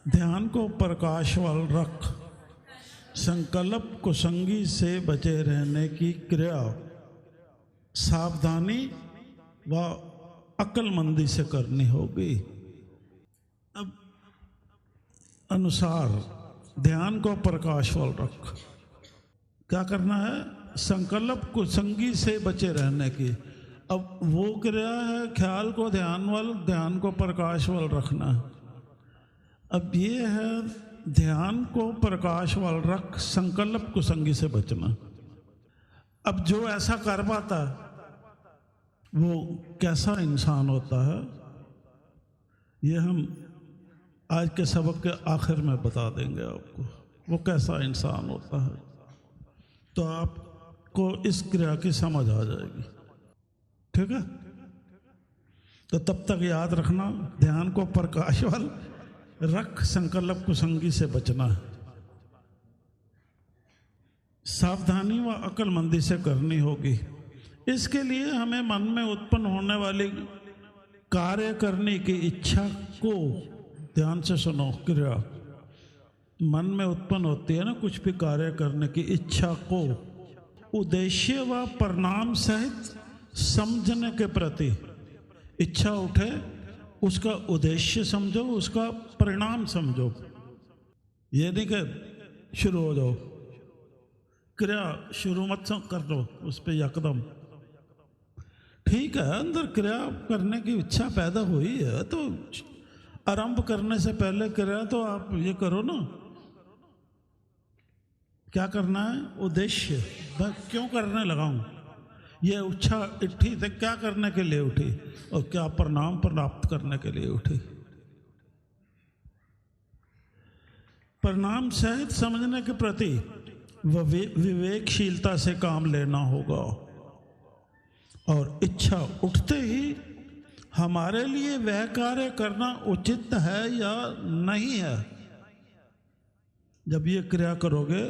ध्यान को प्रकाशवल रख संकल्प कुसंगी से बचे रहने की क्रिया सावधानी व अक्लमंदी से करनी होगी। अब अनुसार ध्यान को प्रकाशवल रख क्या करना है? संकल्प कुसंगी से बचे रहने की। अब वो क्रिया है ख्याल को ध्यानवल, ध्यान को प्रकाशवल रखना। अब ये है ध्यान को प्रकाशवल रख संकल्प कुसंगी से बचना। अब जो ऐसा कर पाता वो कैसा इंसान होता है, ये हम आज के सबक के आखिर में बता देंगे आपको, वो कैसा इंसान होता है, तो आपको इस क्रिया की समझ आ जाएगी। ठीक है, तो तब तक याद रखना, ध्यान को प्रकाशवल रख संकल्प कुसंगी से बचना है, सावधानी व अक्लमंदी से करनी होगी। इसके लिए हमें मन में उत्पन्न होने वाली कार्य करने की इच्छा को, ध्यान से सुनो, क्रिया मन में उत्पन्न होती है ना, कुछ भी कार्य करने की इच्छा को उद्देश्य व परिणाम सहित समझने के प्रति, इच्छा उठे उसका उद्देश्य समझो, उसका परिणाम समझो। ये नहीं कि शुरू हो जाओ, क्रिया शुरू मत कर दो उस पर यकदम। ठीक है, अंदर क्रिया करने की इच्छा पैदा हुई है तो आरंभ करने से पहले क्रिया तो आप ये करो ना, क्या करना है? उद्देश्य, मैं क्यों करने लगा हूं, ये इच्छा उठी तो क्या करने के लिए उठी और क्या परिणाम प्राप्त करने के लिए उठी। परिणाम सहित समझने के प्रति विवेकशीलता से काम लेना होगा और इच्छा उठते ही हमारे लिए वह कार्य करना उचित है या नहीं है, जब ये क्रिया करोगे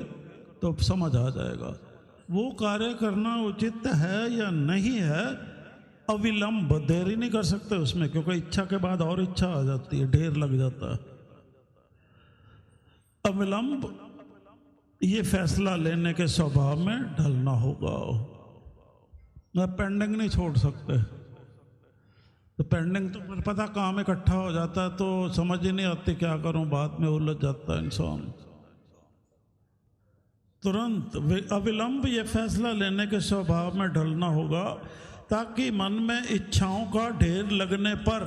तो समझ आ जाएगा वो कार्य करना उचित है या नहीं है। अविलंब, देरी नहीं कर सकते उसमें, क्योंकि इच्छा के बाद और इच्छा आ जाती है, ढेर लग जाता है। अविलंब ये फैसला लेने के स्वभाव में ढलना होगा। मैं पेंडिंग नहीं छोड़ सकते, तो पेंडिंग तो फिर पता काम इकट्ठा हो जाता है तो समझ ही नहीं आती क्या करूं, बाद में उलझ जाता है इंसान। तुरंत अविलंब ये फैसला लेने के स्वभाव में ढलना होगा, ताकि मन में इच्छाओं का ढेर लगने पर,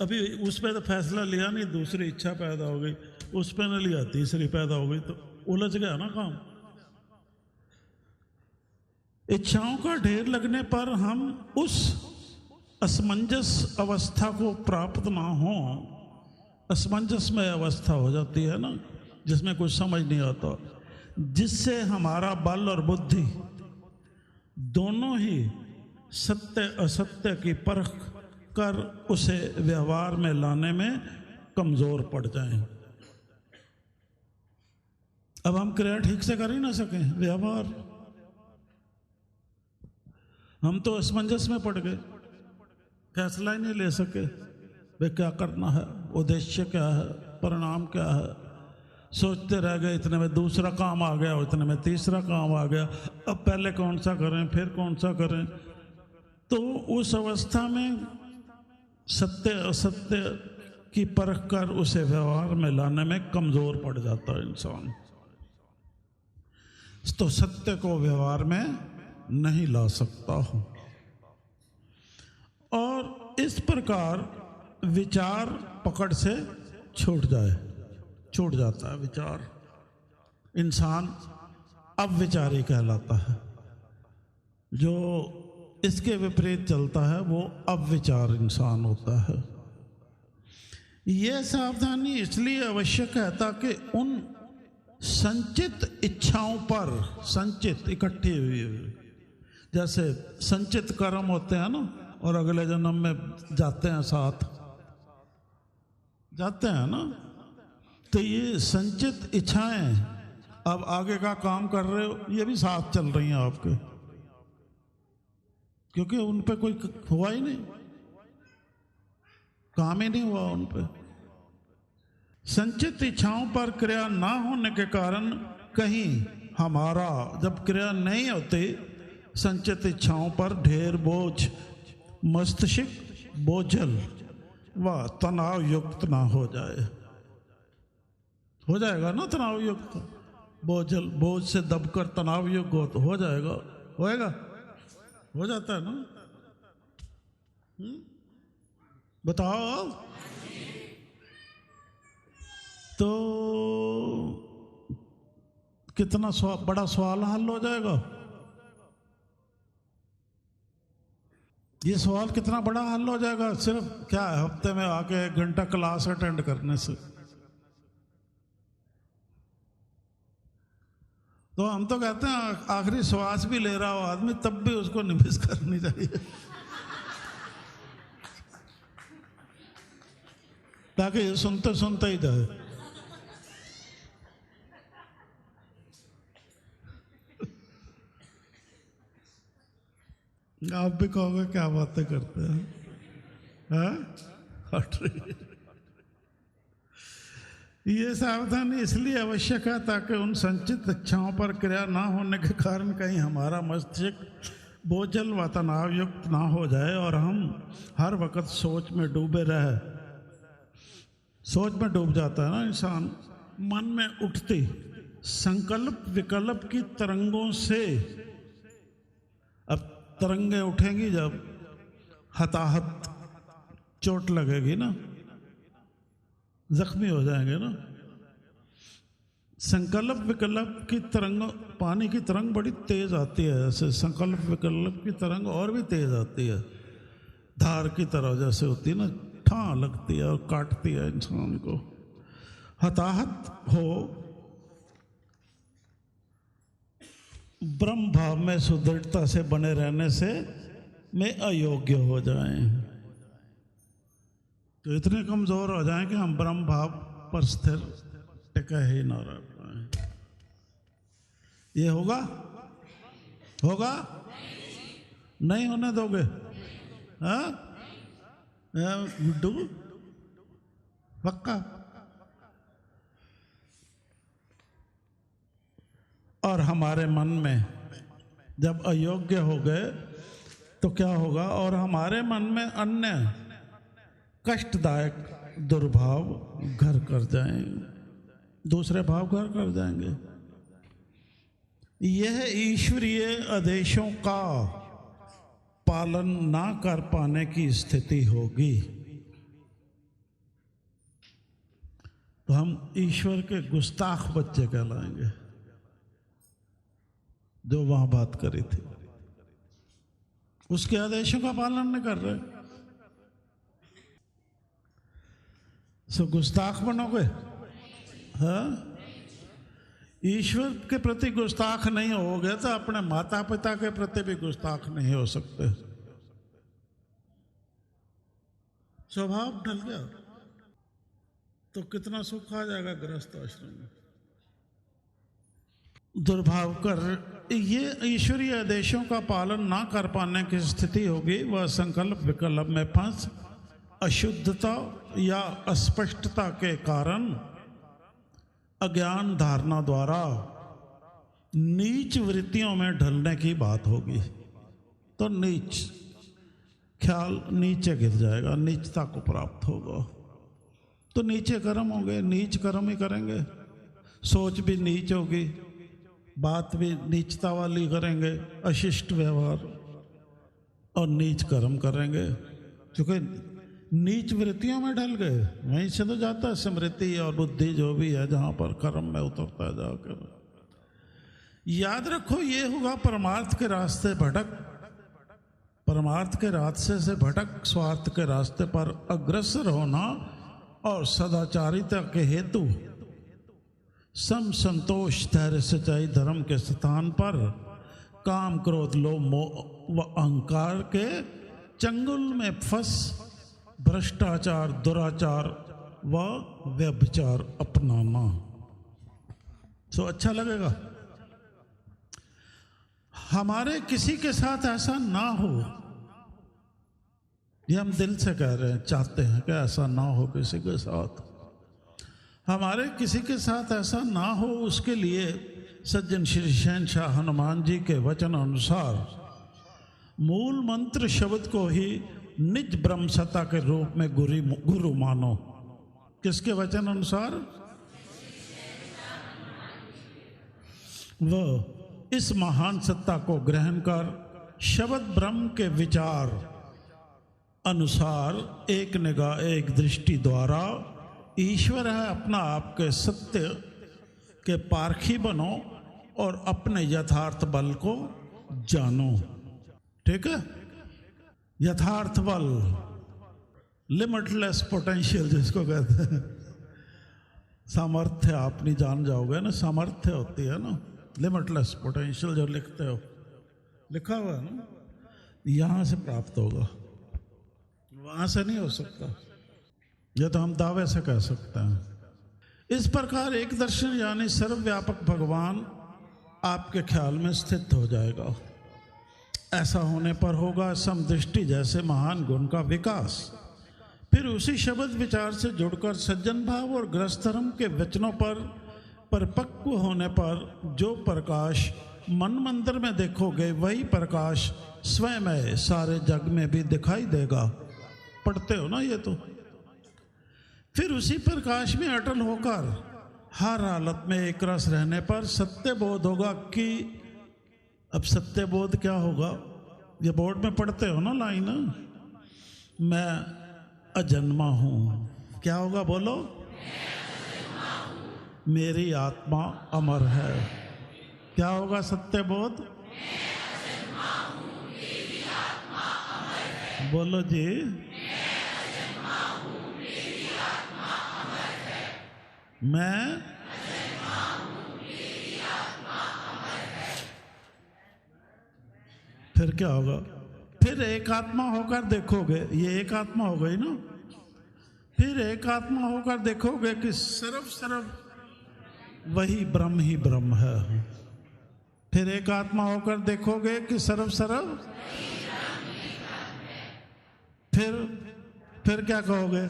अभी उस पर तो फैसला लिया नहीं, दूसरी इच्छा पैदा हो गई, उस पर न लिया तीसरी पैदा हो गई, तो उलझ गया ना काम। इच्छाओं का ढेर लगने पर हम उस असमंजस अवस्था को प्राप्त ना हो। असमंजस में अवस्था हो जाती है ना, जिसमें कुछ समझ नहीं आता, जिससे हमारा बल और बुद्धि दोनों ही सत्य असत्य की परख कर उसे व्यवहार में लाने में कमजोर पड़ जाएं। अब हम क्रिया ठीक से कर ही ना सकें, व्यवहार, हम तो असमंजस में पड़ गए, फैसला ही नहीं ले सके वे क्या करना है, उद्देश्य क्या है, परिणाम क्या है। सोचते रह गए, इतने में दूसरा काम आ गया, इतने में तीसरा काम आ गया, अब पहले कौन सा करें फिर कौन सा करें। तो उस अवस्था में सत्य असत्य की परख कर उसे व्यवहार में लाने में कमजोर पड़ जाता है इंसान। तो सत्य को व्यवहार में नहीं ला सकता हूं। और इस प्रकार विचार पकड़ से छूट जाता है विचार, इंसान अविचारी कहलाता है। जो इसके विपरीत चलता है वो अविचार इंसान होता है। यह सावधानी इसलिए आवश्यक है ताकि उन संचित इच्छाओं पर, संचित इकट्ठी हुई, जैसे संचित कर्म होते हैं ना, और अगले जन्म में जाते हैं, साथ जाते हैं ना, तो ये संचित इच्छाएं अब आगे का काम कर रहे हो, ये भी साथ चल रही हैं आपके, क्योंकि उन पे कोई हुआ ही नहीं, काम ही नहीं हुआ उन पे। संचित इच्छाओं पर क्रिया ना होने के कारण कहीं हमारा, जब क्रिया नहीं होती संचित इच्छाओं पर, ढेर बोझ मस्तिष्क बोझल व तनाव युक्त ना हो जाए। हो जाएगा ना तनाव युक्त, बोझल, बोझ से दबकर तनाव युक्त हो जाएगा, होएगा, हो जाता है ना। बताओ, तो कितना बड़ा सवाल हल हो जाएगा। ये सवाल कितना बड़ा हल हो जाएगा सिर्फ क्या है, हफ्ते में आके 1 घंटा क्लास अटेंड करने से। तो हम तो कहते हैं आखिरी श्वास भी ले रहा हो आदमी, तब भी उसको निवेश करनी चाहिए, ताकि ये सुनते सुनते ही जाए। आप भी कहोगे क्या बातें करते हैं, हट रही। ये सावधानी इसलिए आवश्यक है ताकि उन संचित इच्छाओं पर क्रिया ना होने के कारण कहीं हमारा मस्तिष्क बोझल व तनाव युक्त ना हो जाए और हम हर वक्त सोच में डूबे रहे। सोच में डूब जाता है ना इंसान। मन में उठती संकल्प विकल्प की तरंगों से, अब तरंगे उठेंगी जब हताहत चोट लगेगी ना, जख्मी हो जाएंगे ना। संकल्प विकल्प की तरंग, पानी की तरंग बड़ी तेज आती है, ऐसे संकल्प विकल्प की तरंग और भी तेज आती है, धार की तरह जैसे होती है ना, ठां लगती है और काटती है इंसान को। हताहत हो ब्रह्म भाव में सुदृढ़ता से बने रहने से में अयोग्य हो जाएं, तो इतने कमजोर हो जाएं कि हम ब्रह्म भाव पर स्थिर टिका ही न रह पाए। ये होगा? होगा? नहीं होने दोगे? हाँ गुड्डू, पक्का? और हमारे मन में जब अयोग्य हो गए तो क्या होगा? और हमारे मन में अन्य कष्टदायक दुर्भाव घर कर जाएंगे, दूसरे भाव घर कर जाएंगे। यह ईश्वरीय आदेशों का पालन ना कर पाने की स्थिति होगी तो हम ईश्वर के गुस्ताख बच्चे कहलाएंगे। जो वहां बात करी थी, उसके आदेशों का पालन नहीं कर रहे, सो गुस्ताख बनोगे। हाँ, ईश्वर के प्रति गुस्ताख नहीं होगे तो अपने माता पिता के प्रति भी गुस्ताख नहीं हो सकते। स्वभाव ढल गया तो कितना सुख आ जाएगा गृहस्थ आश्रम में। दुर्भाव कर ये ईश्वरीय आदेशों का पालन ना कर पाने की स्थिति होगी। वह संकल्प विकल्प में फंस अशुद्धता या अस्पष्टता के कारण अज्ञान धारणा द्वारा नीच वृत्तियों में ढलने की बात होगी। तो नीच ख्याल नीचे गिर जाएगा, नीचता को प्राप्त होगा। तो नीचे कर्म होंगे, नीच कर्म ही करेंगे, सोच भी नीच होगी, बात भी नीचता वाली करेंगे, अशिष्ट व्यवहार और नीच कर्म करेंगे। क्योंकि नीच वृत्तियों में ढल गए, वहीं से तो जाता है स्मृति और बुद्धि जो भी है, जहां पर कर्म में उतरता है जाकर। याद रखो, ये होगा परमार्थ के रास्ते भटक, परमार्थ के रास्ते से भटक स्वार्थ के रास्ते पर अग्रसर होना और सदाचारिता के हेतु सम संतोष धैर्य सच्चाई धर्म के स्थान पर काम क्रोध लोभ मोह व अहंकार के चंगुल में फंस भ्रष्टाचार दुराचार व व्यभिचार अपनाना। तो अच्छा लगेगा। हमारे किसी के साथ ऐसा ना हो, ये हम दिल से कह रहे हैं, चाहते हैं कि ऐसा ना हो किसी के साथ। हमारे किसी के साथ ऐसा ना हो, उसके लिए सज्जन श्री शहंशाह हनुमान जी के वचन अनुसार मूल मंत्र शब्द को ही निज ब्रह्म सत्ता के रूप में गुरु मानो। किसके वचन अनुसार? वह इस महान सत्ता को ग्रहण कर शब्द ब्रह्म के विचार अनुसार एक निगाह एक दृष्टि द्वारा ईश्वर है अपना आपके सत्य के पारखी बनो और अपने यथार्थ बल को जानो। ठीक है? यथार्थ बल, लिमिटलेस पोटेंशियल जिसको कहते हैं, सामर्थ्य आप नहीं जान जाओगे ना, सामर्थ्य होती है ना, लिमिटलेस पोटेंशियल जो लिखते हो, लिखा हुआ है ना, यहां से प्राप्त होगा, वहां से नहीं हो सकता। यह तो हम दावे से कह सकते हैं। इस प्रकार एक दर्शन यानी सर्वव्यापक भगवान आपके ख्याल में स्थित हो जाएगा। ऐसा होने पर होगा समदृष्टि जैसे महान गुण का विकास। फिर उसी शब्द विचार से जुड़कर सज्जन भाव और गृहस्थ धर्म के वचनों पर परिपक्व होने पर जो प्रकाश मन मंदिर में देखोगे, वही प्रकाश स्वयं सारे जग में भी दिखाई देगा। पढ़ते हो ना ये तो। फिर उसी प्रकाश में अटल होकर हर हालत में एक रस रहने पर सत्य बोध होगा कि, अब सत्य बोध क्या होगा? ये बोर्ड में पढ़ते हो ना लाइन, मैं अजन्मा हूं। क्या होगा बोलो? मेरी आत्मा अमर है। क्या होगा सत्य बोध? बोलो जी। मैं फिर क्या होगा? फिर एक आत्मा होकर देखोगे, ये एक आत्मा हो गई ना, फिर एक आत्मा होकर देखोगे कि सर्व वही ब्रह्म ही ब्रह्म है। फिर एक आत्मा होकर देखोगे कि सर्व फिर क्या कहोगे?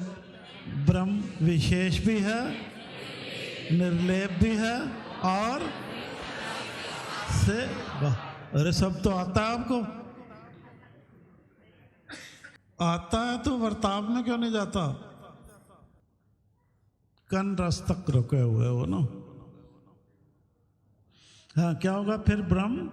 ब्रह्म विशेष भी है, निर्लेप भी है और से अरे सब तो आता है आपको। आता है तो वर्ताव में क्यों नहीं जाता? कन रस तक रुके हुए हो ना। हाँ, क्या होगा फिर? ब्रह्म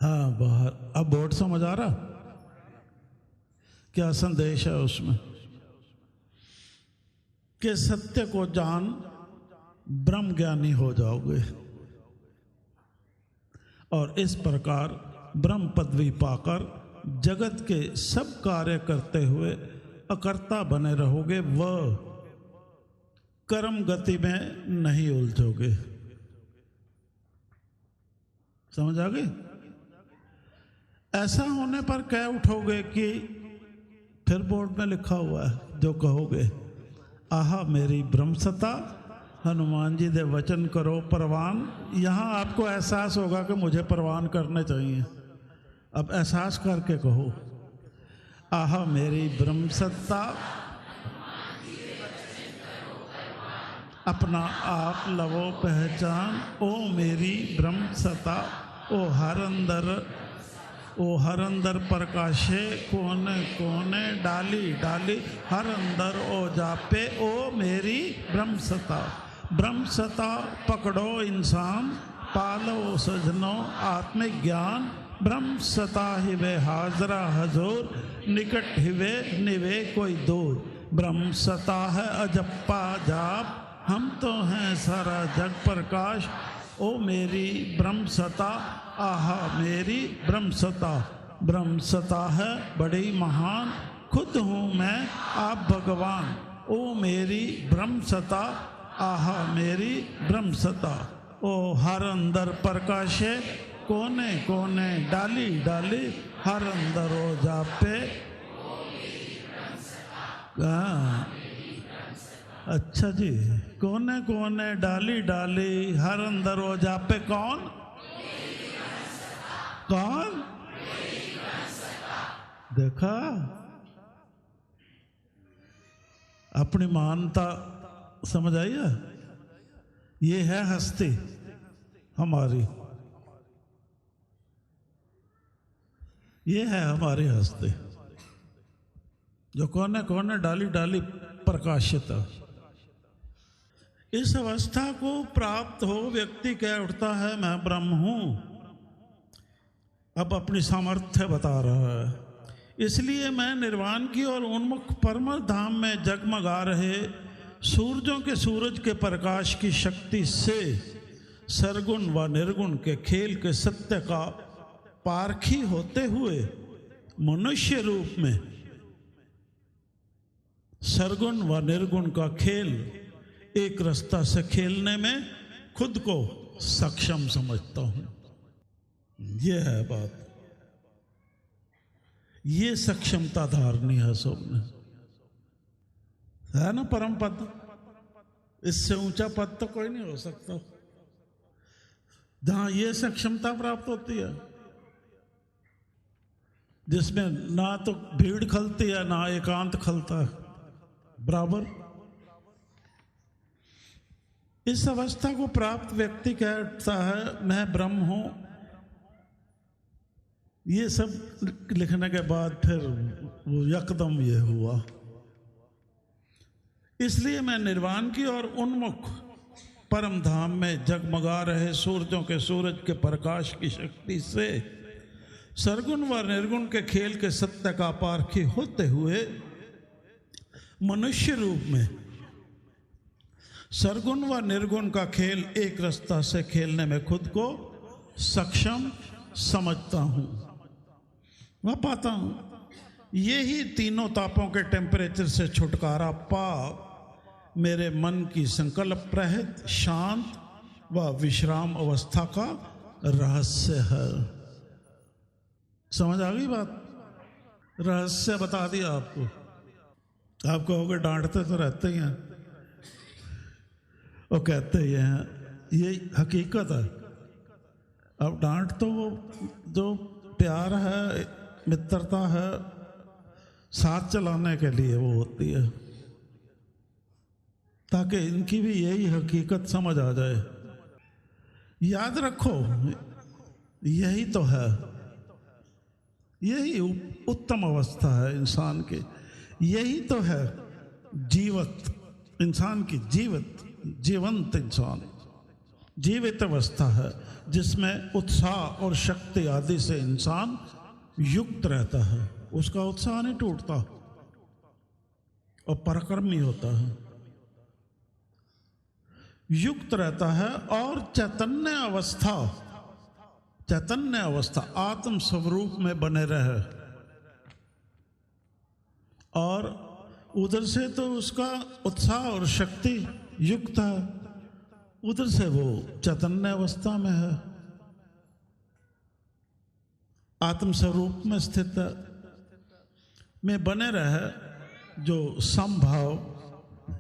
हाँ बाहर। अब बोर्ड समझ आ रहा? क्या संदेश है उसमें? कि सत्य को जान ब्रह्म ज्ञानी हो जाओगे और इस प्रकार ब्रह्म पदवी पाकर जगत के सब कार्य करते हुए अकर्ता बने रहोगे व कर्म गति में नहीं उलझोगे। समझ आ गई? ऐसा होने पर कह उठोगे कि फिर बोर्ड में लिखा हुआ है जो कहोगे, आहा मेरी ब्रह्मसत्ता, हनुमान जी दे वचन करो परवान। यहां आपको एहसास होगा कि मुझे परवान करने चाहिए। अब एहसास करके कहो, आहा मेरी ब्रह्मसत्ता, अपना आप लवो पहचान। ओ मेरी ब्रह्मसत्ता, ओ हर अंदर प्रकाशे, कोने कोने डाली डाली हर अंदर ओ जापे। ओ मेरी ब्रह्मसत्ता, ब्रह्मसत्ता पकड़ो इंसान, पालो सजनो आत्मिक ज्ञान। ब्रह्मसत्ता हिवे हाजरा हजूर, निकट हिवे निवे कोई दूर। ब्रह्मसत्ता है अजप्पा जाप, हम तो हैं सारा जग प्रकाश। ओ मेरी ब्रह्मसत्ता, आहा मेरी ब्रह्मसत्ता। ब्रह्मसत्ता है बड़ी महान, खुद हूँ मैं आप भगवान। ओ मेरी ब्रह्मसत्ता, आहा मेरी ब्रह्मसत्ता। ओ हर अंदर प्रकाशे, कोने कोने डाली डाली हर अंदर ओ जापे। अच्छा जी, कोने कोने डाली डाली हर अंदर ओ जापे। कौन कौन? देखा, अपनी मानता समझ आई है? ये है हस्ती हमारी, ये है हमारी हस्ती जो कोने कोने डाली डाली प्रकाशित है। इस अवस्था को प्राप्त हो व्यक्ति कह उठता है मैं ब्रह्म हूं। अब अपनी सामर्थ्य बता रहा है। इसलिए मैं निर्वाण की और उन्मुख परम धाम में जगमगा रहे सूरजों के सूरज के प्रकाश की शक्ति से सरगुण व निर्गुण के खेल के सत्य का पारखी होते हुए मनुष्य रूप में सरगुण व निर्गुण का खेल एक रास्ता से खेलने में खुद को सक्षम समझता हूं। ये है बात, ये सक्षमता धारनी है सबने, है ना परम पद। इससे ऊंचा पद तो कोई नहीं हो सकता जहां ये सक्षमता प्राप्त होती है, जिसमें ना तो भीड़ खलती है ना एकांत खलता है, बराबर। इस अवस्था को प्राप्त व्यक्ति कहता है मैं ब्रह्म हूं। ये सब लिखने के बाद फिर वो यकदम ये हुआ। इसलिए मैं निर्वाण की और उन्मुख परम धाम में जगमगा रहे सूरजों के सूरज के प्रकाश की शक्ति से सरगुण व निर्गुण के खेल के सत्य का पारखी होते हुए मनुष्य रूप में सरगुण व निर्गुण का खेल एक रास्ता से खेलने में खुद को सक्षम समझता हूं, वह पाता हूं। ये ही तीनों तापों के टेम्परेचर से छुटकारा पा मेरे मन की संकल्प रहित शांत व विश्राम अवस्था का रहस्य है। समझ आ गई बात? रहस्य बता दिया आपको। आप कहोगे डांटते तो रहते ही हैं और कहते ही हैं, ये हकीकत है। अब डांट तो वो जो प्यार है, मित्रता है, साथ चलाने के लिए वो होती है, ताकि इनकी भी यही हकीकत समझ आ जाए। याद रखो, यही तो है, यही उत्तम अवस्था है इंसान की, यही तो है जीवत इंसान की, जीवंत इंसान, जीवित अवस्था है जिसमें उत्साह और शक्ति आदि से इंसान युक्त रहता है। उसका उत्साह नहीं टूटता और पराक्रमी होता है, युक्त रहता है और चैतन्य अवस्था आत्म स्वरूप में बने रहे। और उधर से तो उसका उत्साह और शक्ति युक्त है, उधर से वो चैतन्य अवस्था में है, आत्म स्वरूप में स्थित है, में बने रहे। जो समभाव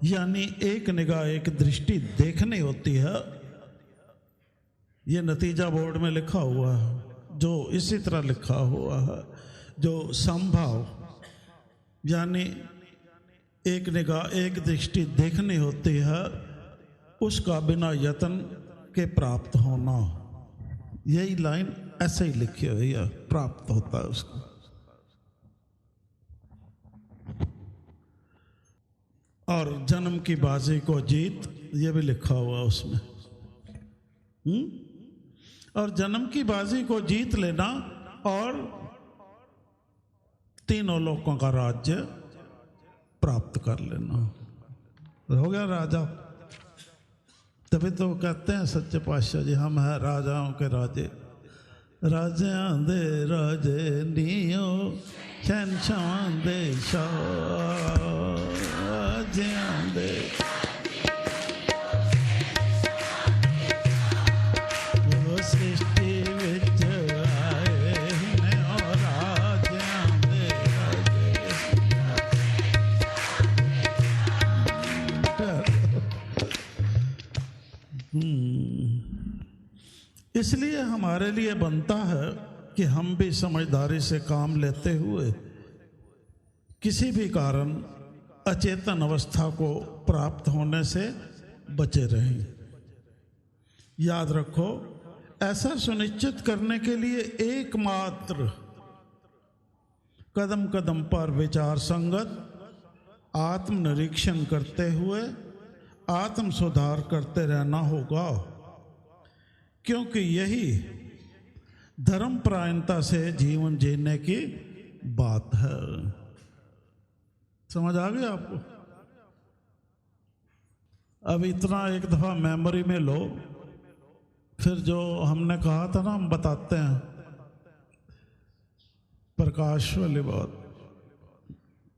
यानी एक निगाह एक दृष्टि देखनी होती है, ये नतीजा बोर्ड में लिखा हुआ है, जो इसी तरह लिखा हुआ है, जो समभाव यानी एक निगाह एक दृष्टि देखनी होती है, उसका बिना यत्न के प्राप्त होना। यही लाइन ऐसे ही लिखी हुई है, प्राप्त होता है उसको। और जन्म की बाजी को जीत, ये भी लिखा हुआ उसमें। और जन्म की बाजी को जीत लेना और तीनों लोकों का राज्य प्राप्त कर लेना, हो गया राजा। तभी तो कहते हैं सच्चे पातशाह जी, हम हैं राजाओं के राजे, राजा दे राजे नियो शहंशाह दे शाह, राजा दे वो सृष्टि विच आए ने और राजा दे इसलिए हमारे लिए बनता है कि हम भी समझदारी से काम लेते हुए किसी भी कारण अचेतन अवस्था को प्राप्त होने से बचे रहें। याद रखो, ऐसा सुनिश्चित करने के लिए एकमात्र कदम कदम पर विचार संगत आत्मनिरीक्षण करते हुए आत्म सुधार करते रहना होगा, क्योंकि यही धर्मपरायणता से जीवन जीने की बात है। समझ आ गया आपको? अब इतना एक दफा मेमोरी में लो, फिर जो हमने कहा था ना, हम बताते हैं प्रकाश वाली बात,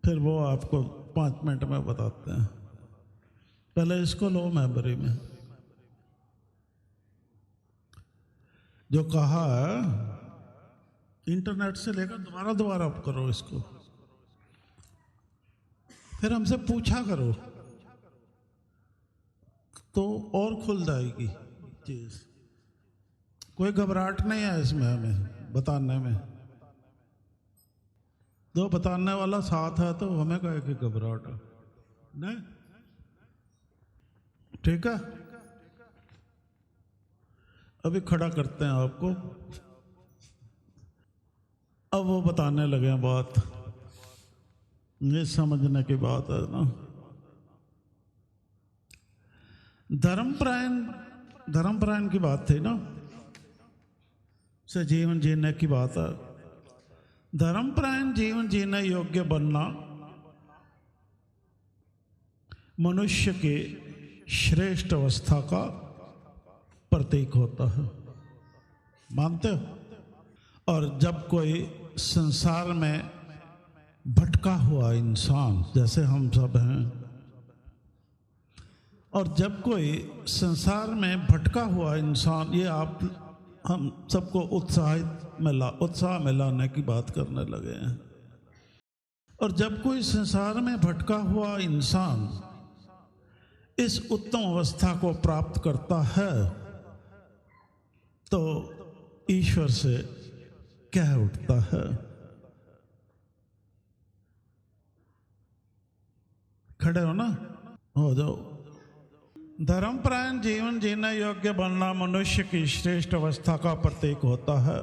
फिर वो आपको 5 मिनट में बताते हैं। पहले इसको लो मेमोरी में। जो कहा है इंटरनेट से लेकर दोबारा आप करो इसको, फिर हमसे पूछा करो तो और खुल जाएगी चीज। कोई घबराहट नहीं है इसमें हमें बताने में। जो बताने वाला साथ है तो हमें कहे कि घबराहट है नहीं, ठीक है। अभी खड़ा करते हैं आपको। अब वो बताने लगे बात, ये समझने की बात है ना। धर्मपरायण की बात थी ना, से जीवन जीने की बात है। धर्मपरायण जीवन जीने योग्य बनना मनुष्य की श्रेष्ठ अवस्था का प्रतीक होता है, मानते हो? और जब कोई संसार में भटका हुआ इंसान, जैसे हम सब हैं, और जब कोई संसार में भटका हुआ इंसान, ये आप हम सबको उत्साह में लाने की बात करने लगे हैं। और जब कोई संसार में भटका हुआ इंसान इस उत्तम अवस्था को प्राप्त करता है तो ईश्वर से कह उठता है। खड़े हो ना, हो जाओ। धर्मपरायण जीवन जीने योग्य बनना मनुष्य की श्रेष्ठ अवस्था का प्रतीक होता है।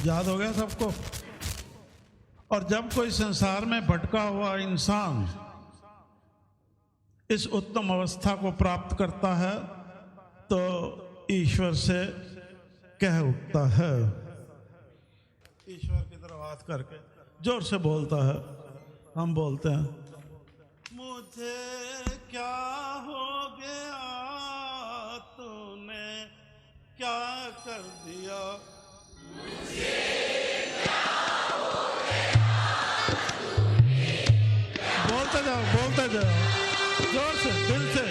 याद हो गया सबको? और जब कोई संसार में भटका हुआ इंसान इस उत्तम अवस्था को प्राप्त करता है तो ईश्वर से कह उठता है। ईश्वर की तरफ हाथ करके जोर से बोलता है। हम बोलते हैं, मुझे क्या हो गया, तूने क्या कर दिया, मुझे क्या हो गया, तूने बोलते जाओ जोर से, दिल से।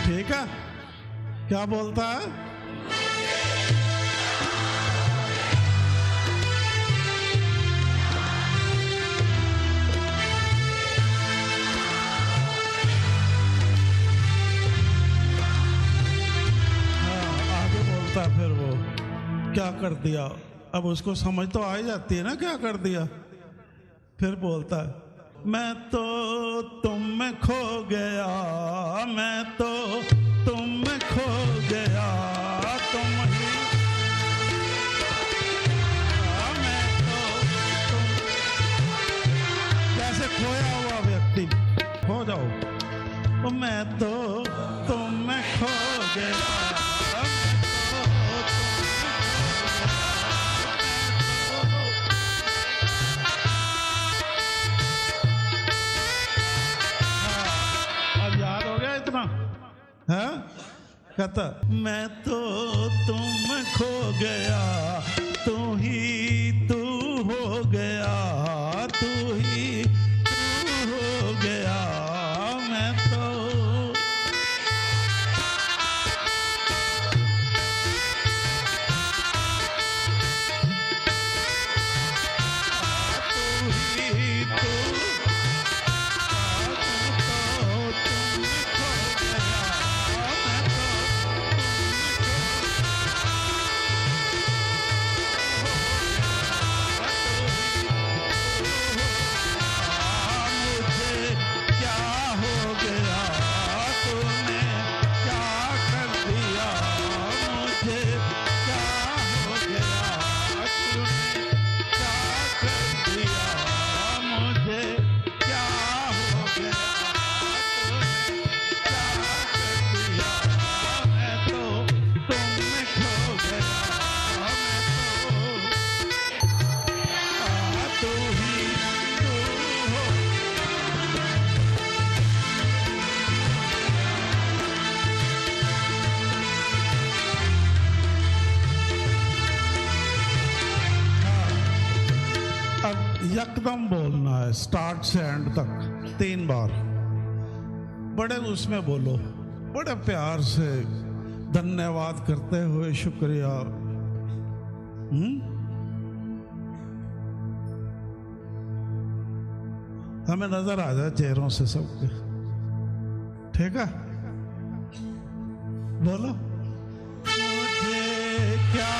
ठीक है, क्या बोलता है? आगे बोलता है फिर वो क्या कर दिया। अब उसको समझ तो आ ही जाती है ना क्या कर दिया। फिर बोलता है, मैं तो तुम में खो गया, मैं तो तुम में खो गया, तुम ही मैं तो तुम। जैसे खोया हुआ व्यक्ति, खो जाओ। तो मैं तो तुम में खो गया, है? कहता मैं तो तुम खो गया, तू ही तू हो गया, तू ही तू हो गया, मैं तो तू ही तू। यकदम बोलना है, स्टार्ट से एंड तक 3 बार। बड़े उसमें बोलो, बड़े प्यार से, धन्यवाद करते हुए, शुक्रिया। हमें नजर आ जाए चेहरों से सबके। ठीक है, बोलो। मुझे क्या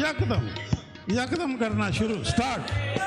यकदम यकदम करना शुरू, स्टार्ट।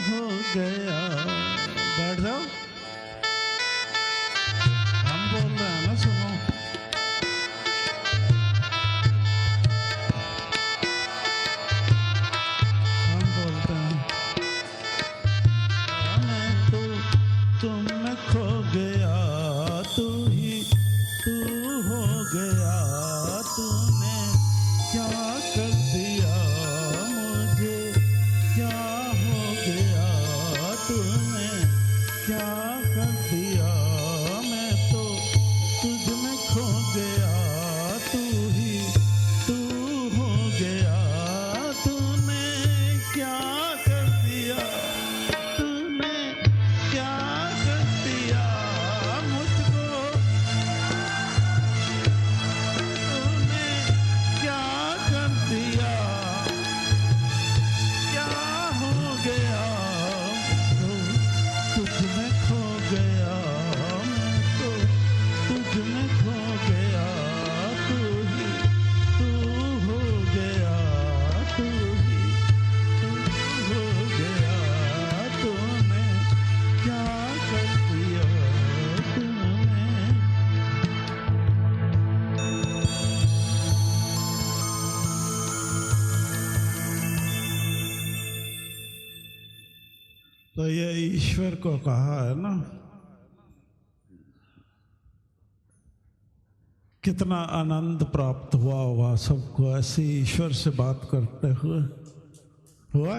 हो गया। बैठ जाओ, हम बोल रहे हैं ना, सुनो। हम बोलते हैं मैं तो तुम में खो गया, तू ही तू हो गया। तूने क्या कर दिया मुझे, क्या हो गया। तूने क्या कर दिया, मैं तो तुझ में खो गया। तू ही तू हो गया। तूने क्या कर दिया, तूने क्या कर दिया मुझको। तूने क्या कर दिया, क्या हो गया। तो तुझ में खो गया, मैं तो तुझ में खो गया। तू ही तू हो गया, तू ही तू हो गया। तूने क्या कर दिया, तूने। तो ये ईश्वर को कहा है ना, कितना आनंद प्राप्त हुआ होगा सबको ऐसे ईश्वर से बात करते हुए। हुआ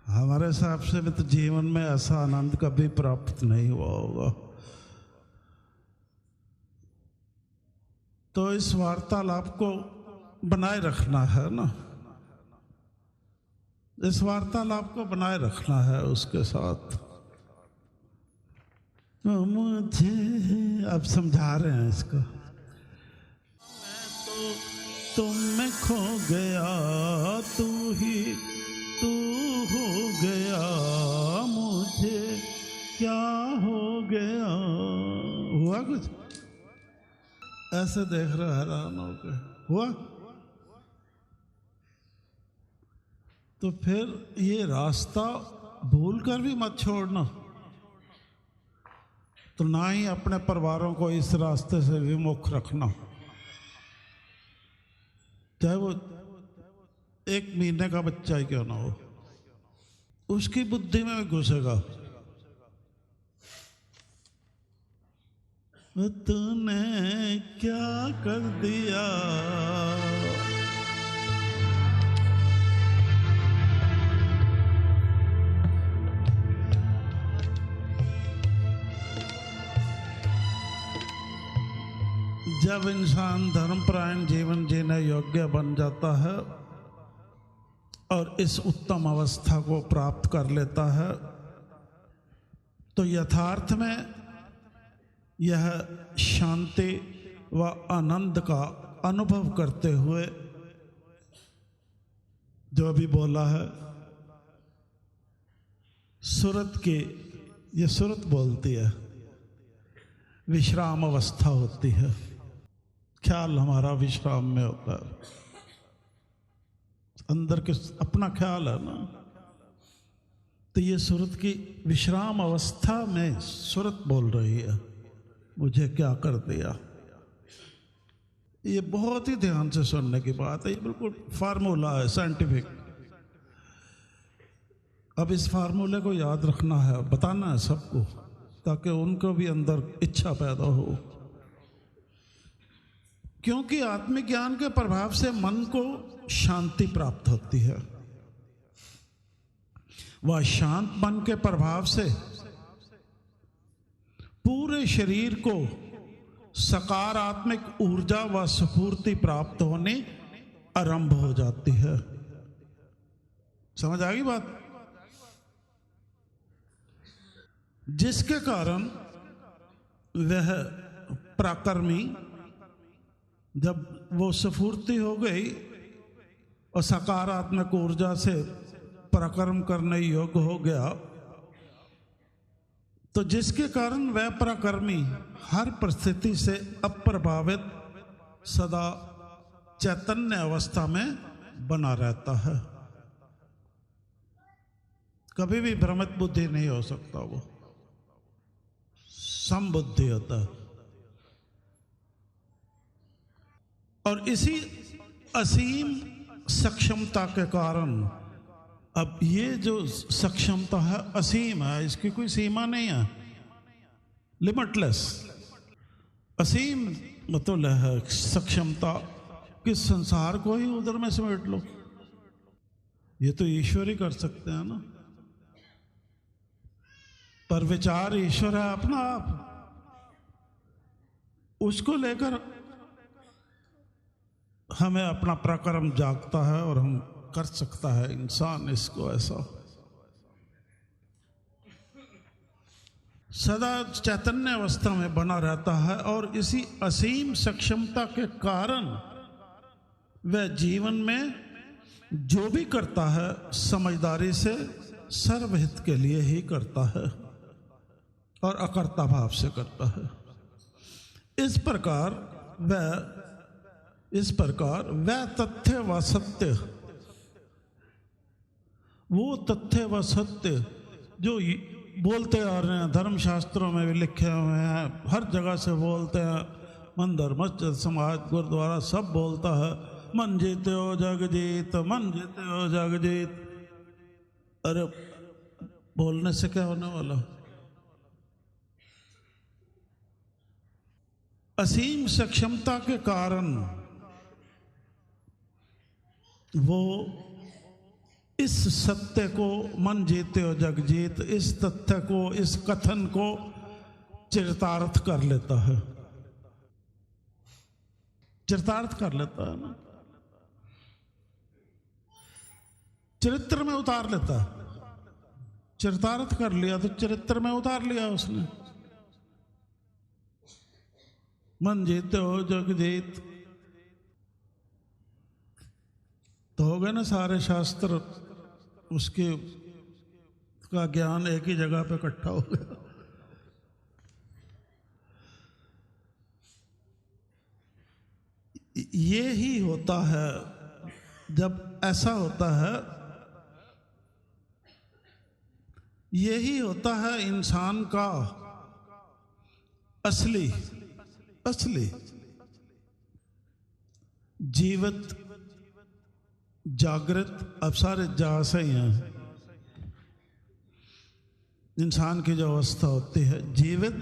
हमारे हिसाब से भी तो जीवन में ऐसा आनंद कभी प्राप्त नहीं हुआ होगा। तो इस वार्तालाप को बनाए रखना है ना, इस वार्तालाप को बनाए रखना है उसके साथ। तो मुझे अब समझा रहे हैं इसको। मैं तो तुम में खो गया, तू ही तू हो गया। मुझे क्या हो गया। हुआ कुछ ऐसे देख रहे हैरान हो गए। हुआ तो फिर ये रास्ता भूल कर भी मत छोड़ना। तो ना ही अपने परिवारों को इस रास्ते से विमुख रखना, चाहे वो 1 महीने का बच्चा ही क्यों ना हो। उसकी बुद्धि में भी घुसेगा तूने क्या कर दिया। जब इंसान धर्मपरायण जीवन जीने योग्य बन जाता है और इस उत्तम अवस्था को प्राप्त कर लेता है, तो यथार्थ में यह शांति व आनंद का अनुभव करते हुए, जो अभी बोला है, सुरत की, ये सुरत बोलती है, विश्राम अवस्था होती है। ख्याल हमारा विश्राम में होता है, अंदर के अपना ख्याल है ना। तो ये सुरत की विश्राम अवस्था में सुरत बोल रही है, मुझे क्या कर दिया। ये बहुत ही ध्यान से सुनने की बात है, ये बिल्कुल फार्मूला है साइंटिफिक। अब इस फार्मूले को याद रखना है, बताना है सबको, ताकि उनको भी अंदर इच्छा पैदा हो। क्योंकि आत्मिक ज्ञान के प्रभाव से मन को शांति प्राप्त होती है। वह शांत मन के प्रभाव से पूरे शरीर को सकारात्मक ऊर्जा व स्फूर्ति प्राप्त होने आरंभ हो जाती है। समझ आ गई बात? जिसके कारण वह पराक्रमी, जब वो स्फूर्ति हो गई और सकारात्मक ऊर्जा से पराक्रम करने योग्य हो गया, तो जिसके कारण वह पराक्रमी हर परिस्थिति से अप्रभावित सदा चैतन्य अवस्था में बना रहता है। कभी भी भ्रमित बुद्धि नहीं हो सकता, वो समबुद्धि होता है। और इसी असीम सक्षमता के कारण, अब ये जो सक्षमता है असीम है, इसकी कोई सीमा नहीं है, लिमिटलेस। असीम मतलब है सक्षमता कि संसार को ही उधर में समेट लो। ये तो ईश्वर ही कर सकते हैं ना, पर विचार ईश्वर है अपना आप, उसको लेकर हमें अपना पराक्रम जागता है और हम कर सकता है इंसान इसको ऐसा। सदा चैतन्य अवस्था में बना रहता है और इसी असीम सक्षमता के कारण वह जीवन में जो भी करता है समझदारी से सर्वहित के लिए ही करता है और अकर्ता भाव से करता है। इस प्रकार वह तथ्य व सत्य, वो तथ्य व सत्य जो बोलते आ रहे हैं, धर्मशास्त्रों में भी लिखे हुए हैं, हर जगह से बोलते हैं, मंदिर मस्जिद समाज गुरुद्वारा सब बोलता है, मन जीते हो जग जीत, मन जीते हो जग जीत। अरे बोलने से क्या होने वाला? असीम सक्षमता के कारण वो इस सत्य को, मन जीते हो जग जीत, इस तथ्य को, इस कथन को चरितार्थ कर लेता है, चरितार्थ कर लेता है ना, चरित्र में उतार लेता है। चरितार्थ कर लिया तो चरित्र में उतार लिया उसने। मन जीते हो जग जीत तो हो गए ना सारे शास्त्र, उसके का ज्ञान एक ही जगह पे इकट्ठा हो गया। ये ही होता है जब ऐसा होता है, यही होता है इंसान का असली जीवित जागृत। अब सारे जा से ही हैं। इंसान की जो अवस्था होती है जीवित,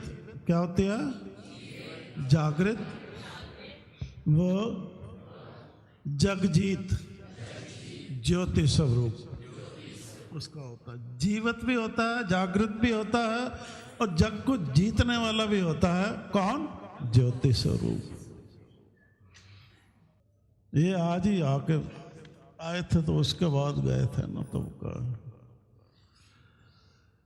क्या होती है? जागृत, वो जगजीत, ज्योति स्वरूप उसका होता है। जीवित भी होता है, जागृत भी होता है और जग को जीतने वाला भी होता है। कौन? ज्योति स्वरूप। ये आज ही आके आए थे तो उसके बाद गए थे ना, तो का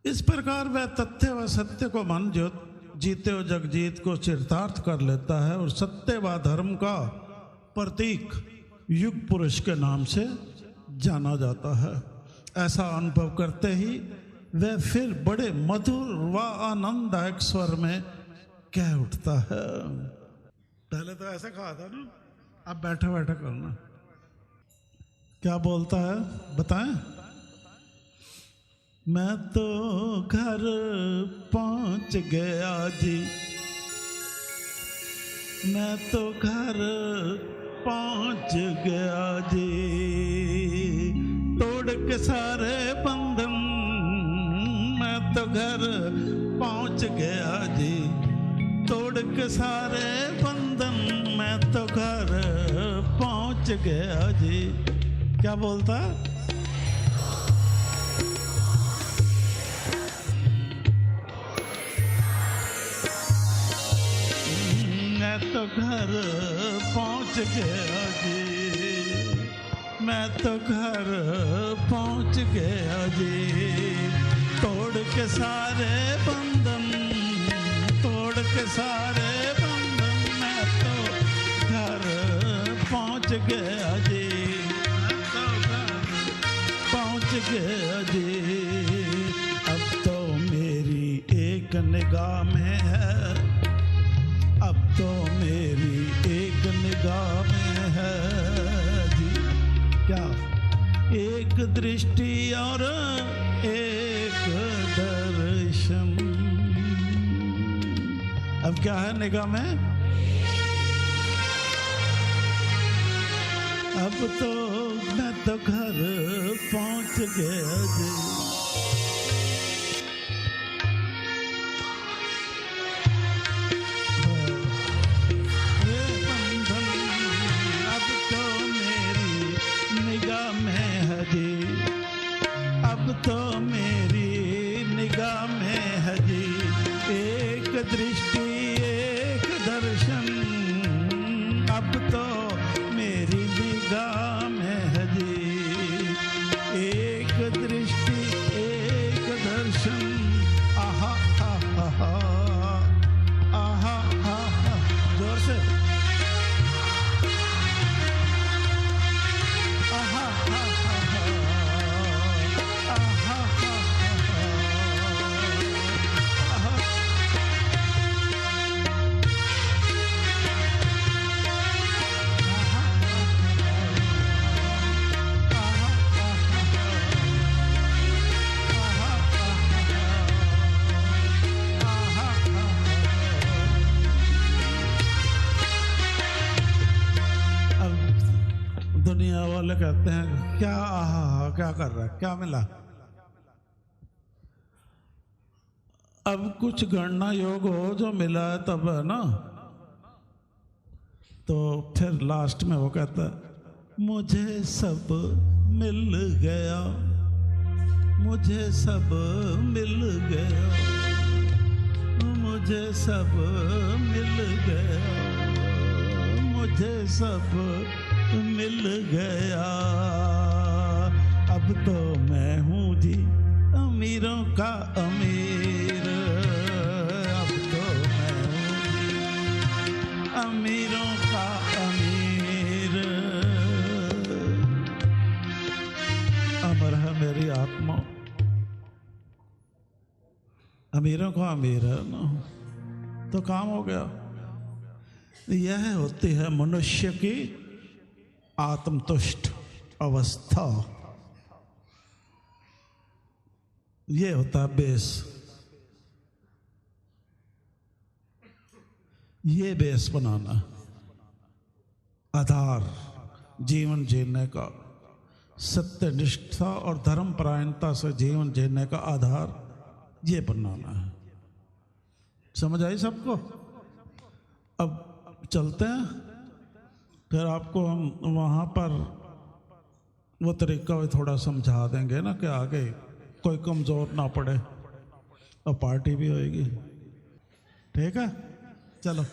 इस प्रकार वह तथ्य व सत्य को मन जो जीते हो जगजीत को चरितार्थ कर लेता है और सत्य व धर्म का प्रतीक युग पुरुष के नाम से जाना जाता है। ऐसा अनुभव करते ही वह फिर बड़े मधुर व आनंददायक स्वर में कह उठता है। पहले तो ऐसा कहा था ना, अब बैठे बैठे करना। क्या बोलता है बताएं? मैं तो घर पहुंच गया जी, मैं तो घर पहुंच गया जी, तोड़ के सारे बंधन, मैं तो घर पहुंच गया जी, तोड़ के सारे बंधन, मैं तो घर पहुंच गया जी। क्या बोलता? मैं तो घर पहुंच गया जी, मैं तो घर पहुंच गया जी, तोड़ के सारे बंधन, तोड़ के सारे बंधन, मैं तो घर पहुंच गया जी, पहुंच गया जी। अब तो मेरी एक निगाह में है, अब तो मेरी एक निगाह में है जी। क्या? एक दृष्टि और एक अब क्या है निगाह में? अब तो मैं तो घर पहुंच गया जी। बंधन अब तो मेरी निगाह में है जी। अब तो मेरी निगाह में है जी। एक दृष्टि एक दर्शन अब तो मेरी निगाह में है जी। एक दृष्टि एक दर्शन आहा आहा आहा आहा जोर से आहा आहा आहा दुनिया वाले कहते हैं क्या आहा क्या कर रहा है, क्या मिला? अब कुछ गणना योग हो जो मिला है तब है ना। तो फिर लास्ट में वो कहता है मुझे सब मिल गया, मुझे सब मिल गया, मुझे सब मिल गया, मुझे सब मिल गया। अब तो मैं हूँ जी अमीरों का अमीर। अब तो मैं हूँ जी अमीरों का अमीर। अमर है मेरी आत्मा, अमीरों का अमीर है ना, तो काम हो गया। यह होती है मनुष्य की आत्मतुष्ट अवस्था। ये होता है बेस। ये बेस बनाना, आधार जीवन जीने का, सत्यनिष्ठा और धर्मपरायणता से जीवन जीने का आधार ये बनाना है। समझ आई सबको? अब चलते हैं, फिर आपको हम वहाँ पर वो तरीका भी थोड़ा समझा देंगे ना कि आगे कोई कमज़ोर ना पड़े और पार्टी भी होएगी। ठीक है, चलो।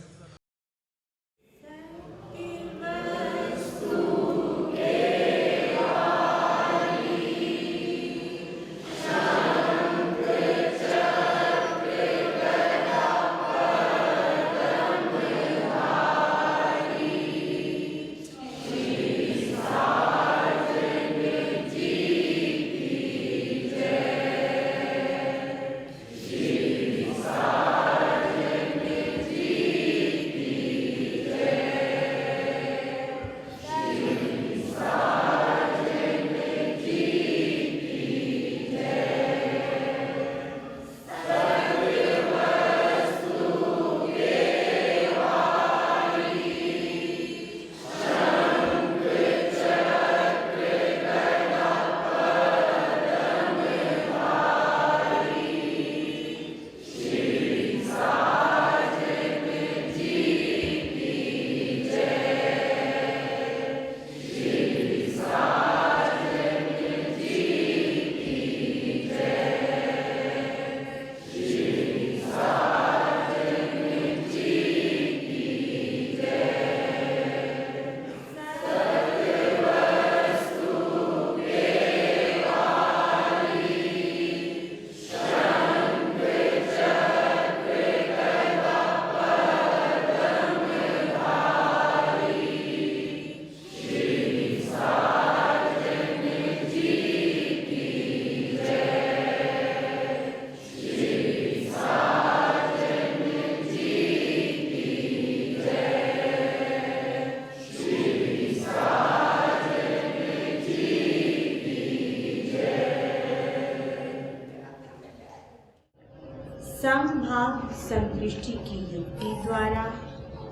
समभाव समदृष्टि की युक्ति द्वारा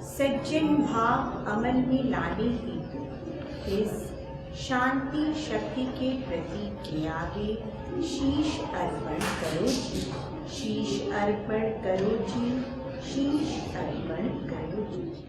सज्जन भाव अमल में लाने हेतु इस शांति शक्ति के प्रतीक के आगे शीश अर्पण करो जी, शीश अर्पण करो जी, शीश अर्पण करो जी।